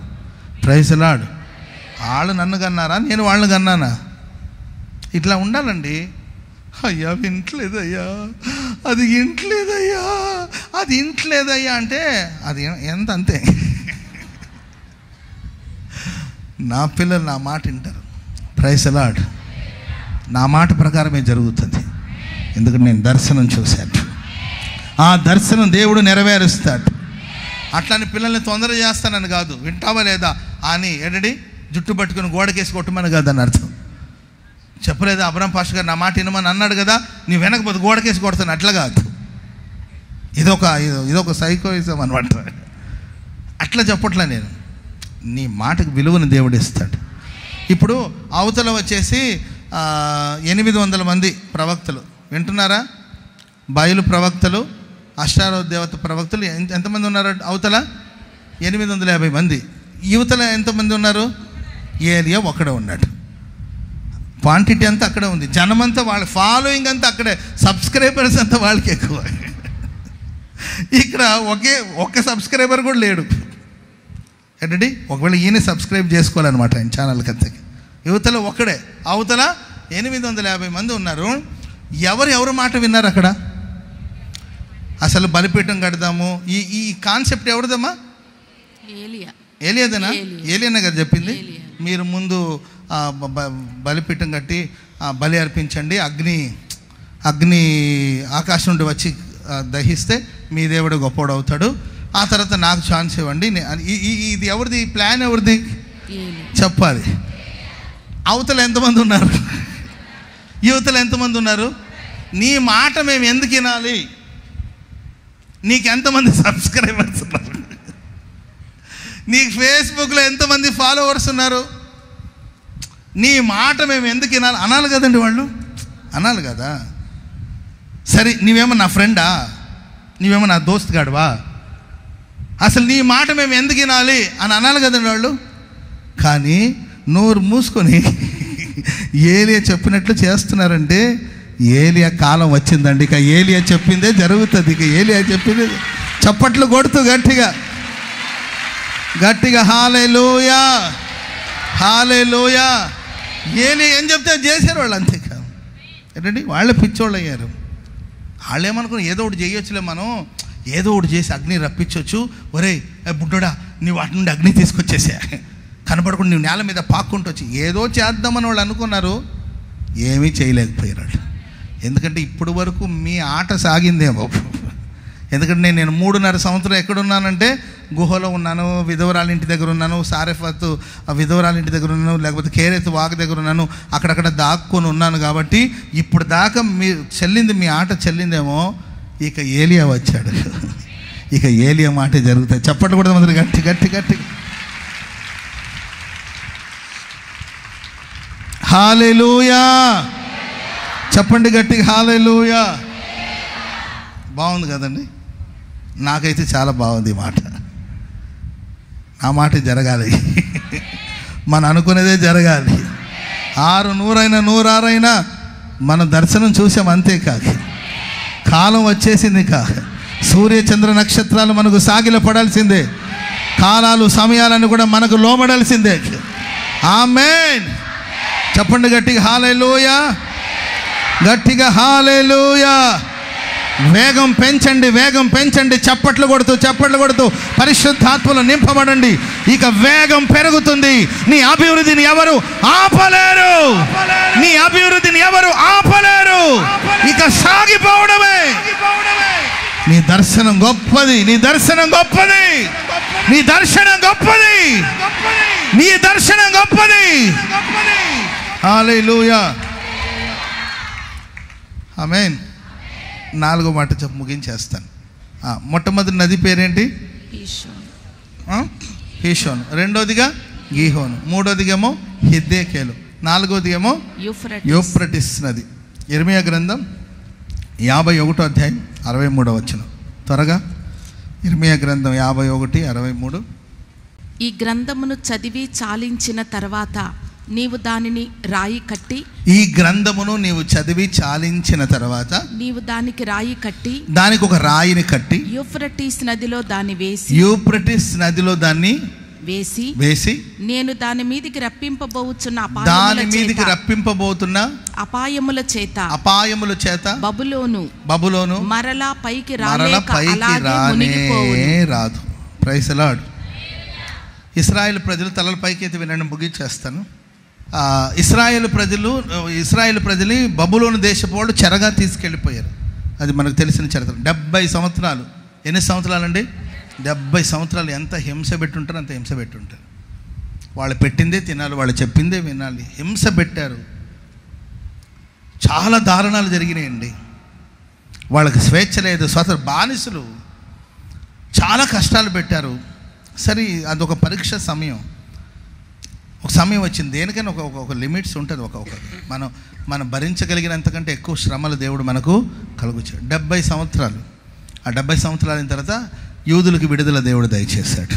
Praise the lord. వాళ్ళు నన్ను కన్నారా, నేను వాళ్ళని కన్నానా? ఇట్లా ఉండాలండి. అయ్యా వింటలేదయ్యా, అది వింటలేదయ్యా, అది వింటలేదయ్యా అంటే అది ఎంత అంతే. నా పిల్లలు నా మాట వింటారు. Praise the lord. నా మాట ప్రకారమే జరుగుతుంది. ఎందుకంటే నేను దర్శనం చూశాను. ఆ దర్శనం దేవుడు నెరవేరుస్తాడు. అట్లాని పిల్లల్ని తొందర చేస్తానని కాదు. వింటావా లేదా అని ఎడడి జుట్టు పట్టుకుని గోడకేసి కొట్టమని కాదని అర్థం. చెప్పలేదా అబ్రహం పాస్టర్ గారు నా మాట వినమని అన్నాడు కదా, నీ వెనకపోతే గోడకేసి కొడతాను, అట్లా కాదు. ఇదొక సైకోయిజం అనమాట. అట్లా చెప్పట్లే నేను. నీ మాటకు విలువను దేవుడు ఇస్తాడు. ఇప్పుడు అవతల వచ్చేసి 800 మంది ప్రవక్తలు వింటున్నారా? బయలు ప్రవక్తలు, అష్టారోత్ దేవత ప్రవక్తలు ఎంతమంది ఉన్నారు? అవతల 850 మంది. యువతల ఎంతమంది ఉన్నారు? ఏలియా ఒక్కడే ఉన్నాడు. క్వాంటిటీ అంతా అక్కడే ఉంది. జనమంతా వాళ్ళ ఫాలోయింగ్ అంతా అక్కడే, సబ్స్క్రైబర్స్ అంతా వాళ్ళకి ఎక్కువ. ఇక్కడ ఒక్క సబ్స్క్రైబర్ కూడా లేడు. ఏంటండి? ఒకవేళ ఈయన సబ్స్క్రైబ్ చేసుకోవాలన్నమాట ఆయన ఛానల్కి అంతకి. యువతలో ఒక్కడే, అవతల 850 మంది ఉన్నారు. ఎవరు మాట విన్నారు అక్కడ? అసలు బలిపీఠం కడదాము, ఈ కాన్సెప్ట్ ఎవరిదమ్మా? ఏలియాదేనా? ఏలియానే కదా చెప్పింది. మీరు ముందు బలిపీఠం కట్టి బలి అర్పించండి, అగ్ని ఆకాశం నుండి వచ్చి దహిస్తే మీ దేవుడు గొప్పవాడు అవుతాడు, ఆ తర్వాత నాకు ఛాన్స్ ఇవ్వండి. ఇది ఎవరిది ప్లాన్? ఎవరిది చెప్పాలి. అవతల ఎంతమంది ఉన్నారు? యువతలు ఎంతమంది ఉన్నారు? నీ మాట మేము ఎందుకు వినాలి? నీకు ఎంతమంది సబ్స్క్రైబర్స్ ఉన్నారు? నీకు ఫేస్బుక్లో ఎంతమంది ఫాలోవర్స్ ఉన్నారు? నీ మాట మేము ఎందుకు వినాలి అనాలి కదండి. వాళ్ళు అనాలి కదా. సరే, నీవేమో నా ఫ్రెండా, నీవేమో నా దోస్త్ గాడువా, అసలు నీ మాట మేము ఎందుకు వినాలి అని అనాలి కదండి వాళ్ళు. కానీ నోరు మూసుకొని ఏలియా చెప్పినట్లు చేస్తున్నారంటే ఏలియా కాలం వచ్చిందండి. ఇక ఏలియా చెప్పిందే జరుగుతుంది. ఇక ఏలియా చెప్పిందే. చప్పట్లు కొడుతూ గట్టిగా గట్టిగా హల్లెలూయా, హల్లెలూయా. ఏలియా ఏం చెప్తే చేశారు వాళ్ళు, అంతేకాదు. ఏంటండి? వాళ్ళే పిచ్చోళ్ళు అయ్యారు. వాళ్ళు ఏమనుకున్నారు, ఏదో ఒకటి చేయొచ్చులే, మనం ఏదో ఒకటి చేసి అగ్ని రప్పించవచ్చు. ఒరేయ్ బుడ్డోడా, నీవు వాటి నుండి అగ్ని తీసుకొచ్చేసా, కనపడకుండా నువ్వు నేల మీద పాక్కుంటూ వచ్చి ఏదో చేద్దామని వాళ్ళు అనుకున్నారు. ఏమీ చేయలేకపోయారు వాళ్ళు. ఎందుకంటే ఇప్పుడు వరకు మీ ఆట సాగిందేమో. ఎందుకంటే నేను 3.5 సంవత్సరం ఎక్కడున్నానంటే గుహలో ఉన్నాను, విధవరాల ఇంటి దగ్గర ఉన్నాను, సారెఫత్ విధవరాల ఇంటి దగ్గర ఉన్నాను, లేకపోతే కేరెత్ వాక్ దగ్గర ఉన్నాను, అక్కడక్కడ దాక్కొని ఉన్నాను. కాబట్టి ఇప్పుడు దాకా మీ ఆట చెల్లిందేమో. ఇక ఏలియా వచ్చాడు. ఇక ఏలియా మాటే జరుగుతాయి. చెప్పట్లు కూడా మొదలు గట్టి గట్టి గట్టి హల్లెలూయా చెప్పండి గట్టిగా, హల్లెలూయా. బాగుంది కదండి? నాకైతే చాలా బాగుంది ఈ మాట. నా మాట జరగాలి, మనం అనుకునేదే జరగాలి. 100 106 మనం దర్శనం చూసాం, అంతేకాదు కాలం వచ్చేసింది. సూర్య చంద్ర నక్షత్రాలు మనకు సాగిల పడాల్సిందే. కాలాలు సమయాలను కూడా మనకు లోబడాల్సిందే. ఆమేన్. చెప్పండి గట్టిగా హల్లెలూయా, గట్టిగా హల్లెలూయా. వేగం పెంచండి, వేగం పెంచండి. చప్పట్లు కొడుతూ పరిశుద్ధాత్మలో నింపబడండి. ఇక వేగం పెరుగుతుంది. నీ అభివృద్ధిని ఎవరు ఆపలేరు. నీ అభివృద్ధిని ఎవరు ఆపలేరు. ఇక సాగిపోవడమే. నీ దర్శనం గొప్పది. నీ దర్శనం గొప్పది. నీ దర్శనం గొప్పది. నీ దర్శనం గొప్పది. హల్లెలూయా. ఆమేన్. 4వ మాట చెప్పి ముగించేస్తాను. మొట్టమొదటి నది పేరేంటి? హీషోను. రెండోదిగా గీహోను. మూడోదిగేమో హిద్దేకేలు. 4వదిగేమో యూఫ్రటిస్ నది. ఇర్మియా గ్రంథం 51వ అధ్యాయం 63వ వచనం. త్వరగా ఇర్మియా గ్రంథం 51:63. ఈ గ్రంథమును చదివి చాలించిన తర్వాత నీవు దానిని రాయి కట్టి. ఈ గ్రంథమును నీవు చదివి చాలించిన తర్వాత నీవు దానికి రాయి కట్టి, దానికి ఒక రాయిని కట్టి యూఫ్రటీస్ నదిలో దాన్ని వేసి, యూఫ్రటీస్ నదిలో దాన్ని వేసి నేను దాని మీదికి రప్పింపబోతున్న అపాయముల చేత బబులోను మరలా పైకి రాదు. Praise the lord. ఇశ్రాయేలు ప్రజలు తలల పైకి వినడం ముగించేస్తాను. ఇశ్రాయేలు ప్రజలు బబులోను దేశపు వాళ్ళు చెరగా తీసుకెళ్ళిపోయారు. అది మనకు తెలిసిన చరిత్ర. 70 సంవత్సరాలు. ఎన్ని సంవత్సరాలండి? 70 సంవత్సరాలు. ఎంత హింస పెట్టుంటారు, అంత హింస పెట్టుంటారు. వాళ్ళు పెట్టిందే తినాలి, వాళ్ళు చెప్పిందే వినాలి. హింస పెట్టారు. చాలా దారుణాలు జరిగినాయండి. వాళ్ళకి స్వేచ్ఛ లేదు. బానిసలు. చాలా కష్టాలు పెట్టారు. సరే, అదొక పరీక్ష సమయం. ఒక సమయం వచ్చింది. దేనికైనా ఒక లిమిట్స్ ఉంటుంది. మనం భరించగలిగినంతకంటే ఎక్కువ శ్రమలు దేవుడు మనకు కలుగుచాడు. 70 సంవత్సరాలు. ఆ 70 సంవత్సరాల తర్వాత యూదులకు విడుదల దేవుడు దయచేశాడు.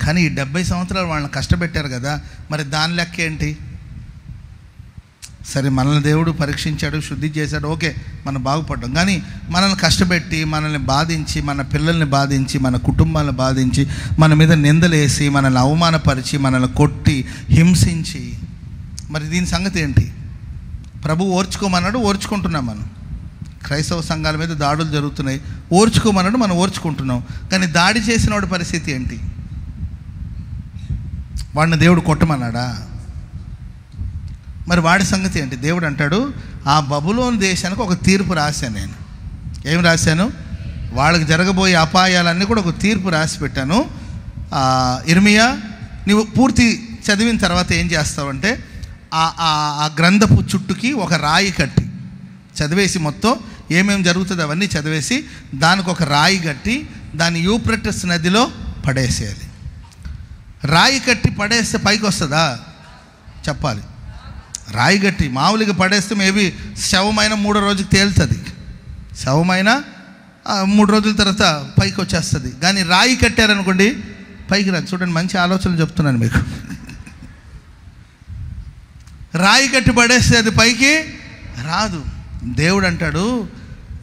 కానీ ఈ 70 సంవత్సరాలు వాళ్ళని కష్టపెట్టారు కదా, మరి దాని లెక్క ఏంటి? సరే, మనల్ని దేవుడు పరీక్షించాడు, శుద్ధి చేశాడు, ఓకే, మనం బాగుపడ్డాం. కానీ మనల్ని కష్టపెట్టి, మనల్ని బాధించి, మన పిల్లల్ని బాధించి, మన కుటుంబాలను బాధించి, మన మీద నిందలేసి, మనల్ని అవమానపరిచి, మనల్ని కొట్టి, హింసించి, మరి దీని సంగతి ఏంటి? ప్రభు ఓర్చుకోమన్నాడు, ఓర్చుకుంటున్నాం. మనం క్రైస్తవ సంఘాల మీద దాడులు జరుగుతున్నాయి, ఓర్చుకోమన్నాడు, మనం ఓర్చుకుంటున్నాం. కానీ దాడి చేసిన వాడి పరిస్థితి ఏంటి? వాడిని దేవుడు కొట్టమన్నాడా? మరి వాడి సంగతి ఏంటి? దేవుడు అంటాడు, ఆ బబులోను దేశానికి ఒక తీర్పు రాశాను. నేను ఏం రాశాను? వాళ్ళకి జరగబోయే అపాయాలన్నీ కూడా ఒక తీర్పు రాసి పెట్టాను. ఇర్మియా, నువ్వు పూర్తి చదివిన తర్వాత ఏం చేస్తావంటే, ఆ గ్రంథపు చుట్టుకి ఒక రాయి కట్టి చదివేసి, మొత్తం ఏమేమి జరుగుతుందో అవన్నీ చదివేసి, దానికి ఒక రాయి కట్టి దాన్ని యూఫ్రటీస్ నదిలో పడేసేయాలి. రాయి కట్టి పడేస్తే పైకి వస్తుందా? చెప్పాలి. రాయి కట్టి మామూలుగా పడేస్తే మేబీ శవమైన 3వ రోజుకి తేలుతుంది. శవమైన 3 రోజుల తర్వాత పైకి వచ్చేస్తుంది. కానీ రాయి కట్టారనుకోండి, పైకి రాదు. చూడండి, మంచి ఆలోచనలు చెప్తున్నాను మీకు. రాయి కట్టి పడేస్తే అది పైకి రాదు. దేవుడు అంటాడు,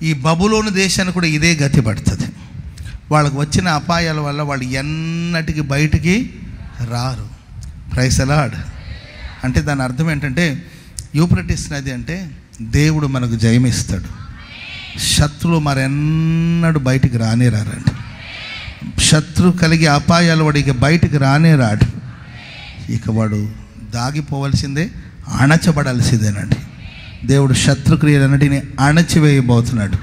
ఈ బబులోను దేశానికి కూడా ఇదే గతి పడుతుంది. వాళ్ళకు వచ్చిన అపాయాల వల్ల వాళ్ళు ఎన్నటికి బయటికి రారు. Praise the lord. అంటే దాని అర్థం ఏంటంటే, యూఫ్రటీస్ నది అంటే దేవుడు మనకు జయమిస్తాడు. శత్రువు మరెన్నడూ బయటికి రానేరారండి. శత్రు కలిగే అపాయాలు వాడు ఇక బయటికి రానేరాడు. ఇక వాడు దాగిపోవలసిందే, అణచబడాల్సిందేనండి. దేవుడు శత్రుక్రియలన్నిటిని అణచివేయబోతున్నాడు.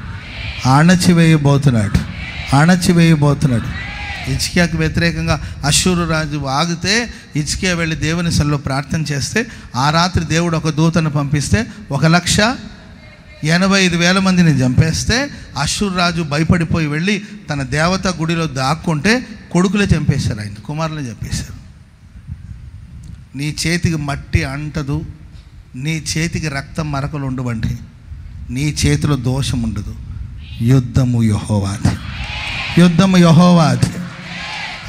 హిజ్కియాకు వ్యతిరేకంగా అష్షూరు రాజు ఆగితే హిజ్కియా వెళ్ళి దేవుని సన్నిధిలో ప్రార్థన చేస్తే, ఆ రాత్రి దేవుడు ఒక దూతను పంపిస్తే 1,85,000 మందిని చంపేస్తే, అష్షూరు రాజు భయపడిపోయి వెళ్ళి తన దేవత గుడిలో దాక్కుంటే కొడుకులే చంపేశారు, ఆయన కుమారులే చంపేశారు. నీ చేతికి మట్టి అంటదు, నీ చేతికి రక్తం మరకలు ఉండవండి, నీ చేతిలో దోషం ఉండదు. యుద్ధము యెహోవాది.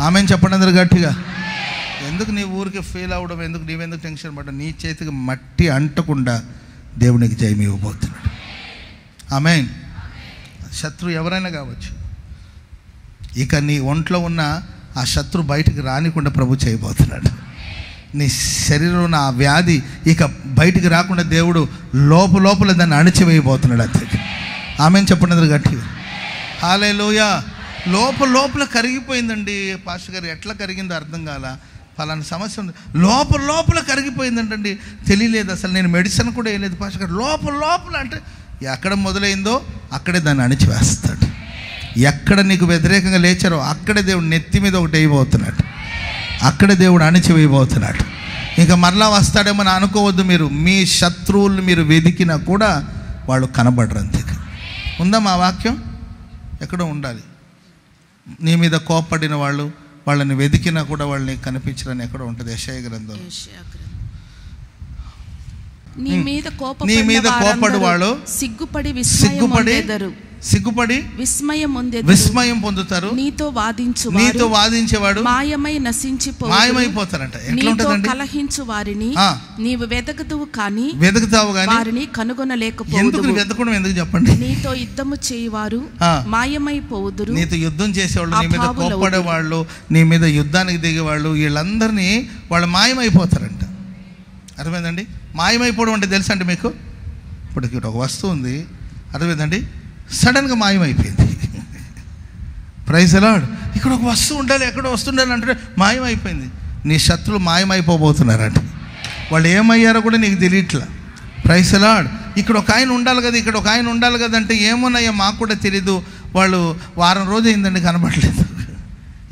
ఆమెను చెప్పండి అందరు గట్టిగా. ఎందుకు నీ ఊరికి ఫెయిల్ అవ్వడం? నీవెందుకు టెన్షన్ పడ్డావు? నీ చేతికి మట్టి అంటకుండా దేవునికి జయం ఇవ్వబోతున్నాడు. ఆమేన్. శత్రు ఎవరైనా కావచ్చు. ఇక నీ ఒంట్లో ఉన్న ఆ శత్రు బయటికి రానికుండా ప్రభు చేయబోతున్నాడు. నీ శరీరంలో ఉన్న ఆ వ్యాధి ఇక బయటికి రాకుండా దేవుడు లోపల దాన్ని అణిచివేయబోతున్నాడు. అంతే. ఆమెన్ చెప్పండి గట్టిగా. హల్లెలూయా. లోపల లోపల కరిగిపోయిందండి. పాస్టర్ గారు ఎట్లా కరిగిందో అర్థం కాల. ఫలానా సమస్య ఉంది, లోపల లోపల కరిగిపోయిందంటండి. తెలియలేదు అసలు, నేను మెడిసిన్ కూడా వేయలేదు పాస్టర్ గారు. లోపల లోపల అంటే ఎక్కడ మొదలైందో అక్కడే దాన్ని అణిచివేస్తాడు. ఎక్కడ నీకు వ్యతిరేకంగా లేచారో అక్కడే దేవుడు నెత్తి మీద ఒకటి వేయబోతున్నాడు, అక్కడే దేవుడు అణిచివేయబోతున్నాడు. ఇంకా మరలా వస్తాడేమో అని అనుకోవద్దు మీరు. మీ శత్రువులు మీరు వెతికినా కూడా వాళ్ళు కనబడరు. అంతే. ఉందా మా వాక్యం? ఎక్కడో ఉండాలి. నీ మీద కోప్పడిన వాళ్ళు, వాళ్ళని వెతికినా కూడా వాళ్ళని కనిపించరని ఎక్కడో ఉంటుంది యెషయా గ్రంథం. నీ మీద కోపడు వాళ్ళు సిగ్గుపడి విస్మయం పొందుతారు. నీతో వాదించేవాడు మాయమైపోతారంట. కలహించు వారిని నీవు వెదకుతావు కానీ వారిని కనుగొనలేకపోదువు. ఎందుకు చెప్పండి? నీతో యుద్ధము చేయవారు మాయమైపోవుదురు. నీతో యుద్ధం చేసేవాళ్ళు, నీ మీద కోప్పడేవాళ్ళు, నీ మీద యుద్ధానికి దిగేవాళ్ళు, వీళ్ళందరినీ వాళ్ళు మాయమైపోతారంట. అర్థమైందండి? మాయమైపోవడం అంటే తెలుసా అండి మీకు? ఇప్పుడు ఇక్కడ ఒక వస్తువు ఉంది, అర్థమైందండి, సడన్గా మాయమైపోయింది. Praise the Lord. ఇక్కడ ఒక వస్తువు ఉండాలి, ఎక్కడో వస్తుండాలి అంటే మాయమైపోయింది. నీ శత్రులు మాయమైపోబోతున్నారంట. వాళ్ళు ఏమయ్యారో కూడా నీకు తెలియట్లా. Praise the Lord. ఇక్కడ ఒక ఆయన ఉండాలి కదా, ఇక్కడ ఒక ఆయన ఉండాలి కదా అంటే ఏమున్నాయో మాకు కూడా తెలీదు. వాళ్ళు వారం రోజు అయిందండి కనబడలేదు.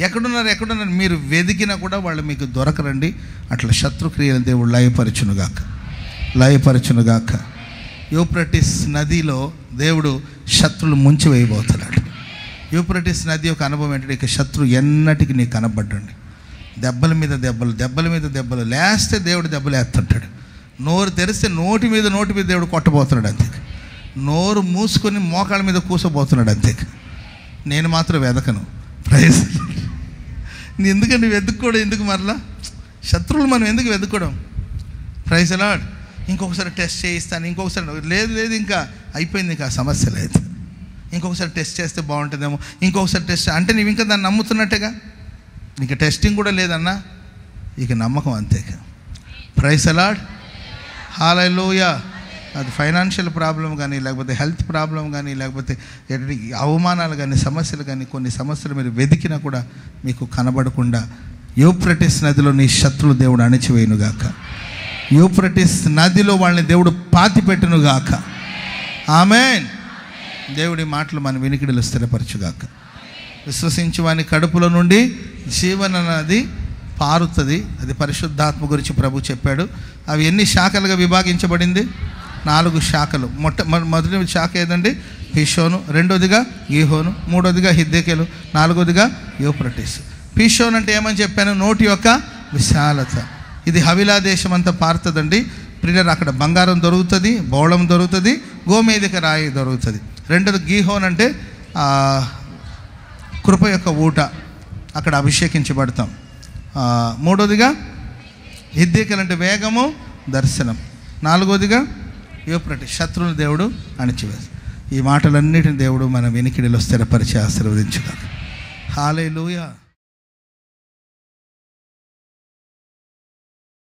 ఎక్కడున్నారు మీరు వెతికినా కూడా వాళ్ళు మీకు దొరకరండి. అట్లా శత్రుక్రియలు దేవుడు లయపరచునుగాక. యూఫ్రటీస్ నదిలో దేవుడు శత్రులు ముంచి వేయబోతున్నాడు. యూఫ్రటీస్ నది యొక్క అనుభవం ఏంటంటే, ఇక శత్రు ఎన్నటికి నీకు కనబడ్డండి. దెబ్బల మీద దెబ్బలు లేస్తే దేవుడు దెబ్బలు వేస్తుంటాడు. నోరు తెరిస్తే నోటి మీద దేవుడు కొట్టబోతున్నాడు. అంతే. నోరు మూసుకొని మోకాళ్ళ మీద కూసబోతున్నాడు. అంతే. నేను మాత్రం వెదకను. ప్రైజ్. ఎందుకండి వెతుక్కోవడం? ఎందుకు మరలా శత్రువులు మనం ఎందుకు వెతుక్కోవడం? Praise the Lord. ఇంకొకసారి టెస్ట్ చేయిస్తాను, ఇంకొకసారి లేదు ఇంకా అయిపోయింది, ఇంకా సమస్య లేదు, ఇంకొకసారి టెస్ట్ చేస్తే బాగుంటుందేమో, ఇంకొకసారి టెస్ట్ అంటే నువ్వు ఇంకా దాన్ని నమ్ముతున్నట్టుగా. నీకు టెస్టింగ్ కూడా లేదన్నా, ఇక నమ్మకం అంతే. Praise the Lord. హల్లెలూయా. అది ఫైనాన్షియల్ ప్రాబ్లం కానీ, లేకపోతే హెల్త్ ప్రాబ్లం కానీ, లేకపోతే అవమానాలు కానీ, సమస్యలు కానీ, కొన్ని సమస్యలు మీరు వెతికినా కూడా మీకు కనబడకుండా యూఫ్రటీస్ నదిలో నీ శత్రులు దేవుడు అణిచివేయునుగాక. యూఫ్రటీస్ నదిలో వాళ్ళని దేవుడు పాతిపెట్టునుగాక. ఆమేన్. దేవుడి మాటలు మన వినికిడిలో స్థిరపరచుగాక. విశ్వసించు వాని కడుపులో నుండి జీవన నది పారుతుంది. అది పరిశుద్ధాత్మ గురించి ప్రభు చెప్పాడు. అవి ఎన్ని శాఖలుగా విభాగించబడింది? 4 శాఖలు. మొదటి శాఖ ఏదండి? పీషోను. రెండోదిగా గీహోను. మూడోదిగా హిద్దెకెలు. నాలుగోదిగా యూఫ్రటీస్. పీషోన్ అంటే ఏమని చెప్పాను? నోటి యొక్క విశాలత. ఇది హవిలా దేశం అంతా పారుతుందండి. ప్రియులారా, అక్కడ బంగారం దొరుకుతుంది, బౌళం దొరుకుతుంది, గోమేధిక రాయి దొరుకుతుంది. రెండోది గీహోన్ అంటే కృప యొక్క ఊట, అక్కడ అభిషేకించబడతాం. మూడోదిగా హిద్దెకెలు అంటే వేగము, దర్శనం. నాలుగోదిగా యూఫ్రటీస్, శత్రువుని దేవుడు అణిచివేసి. ఈ మాటలన్నిటిని దేవుడు మన వెనికిడిలో స్థిరపరిచి ఆశీర్వదించుగాక. హల్లెలూయా.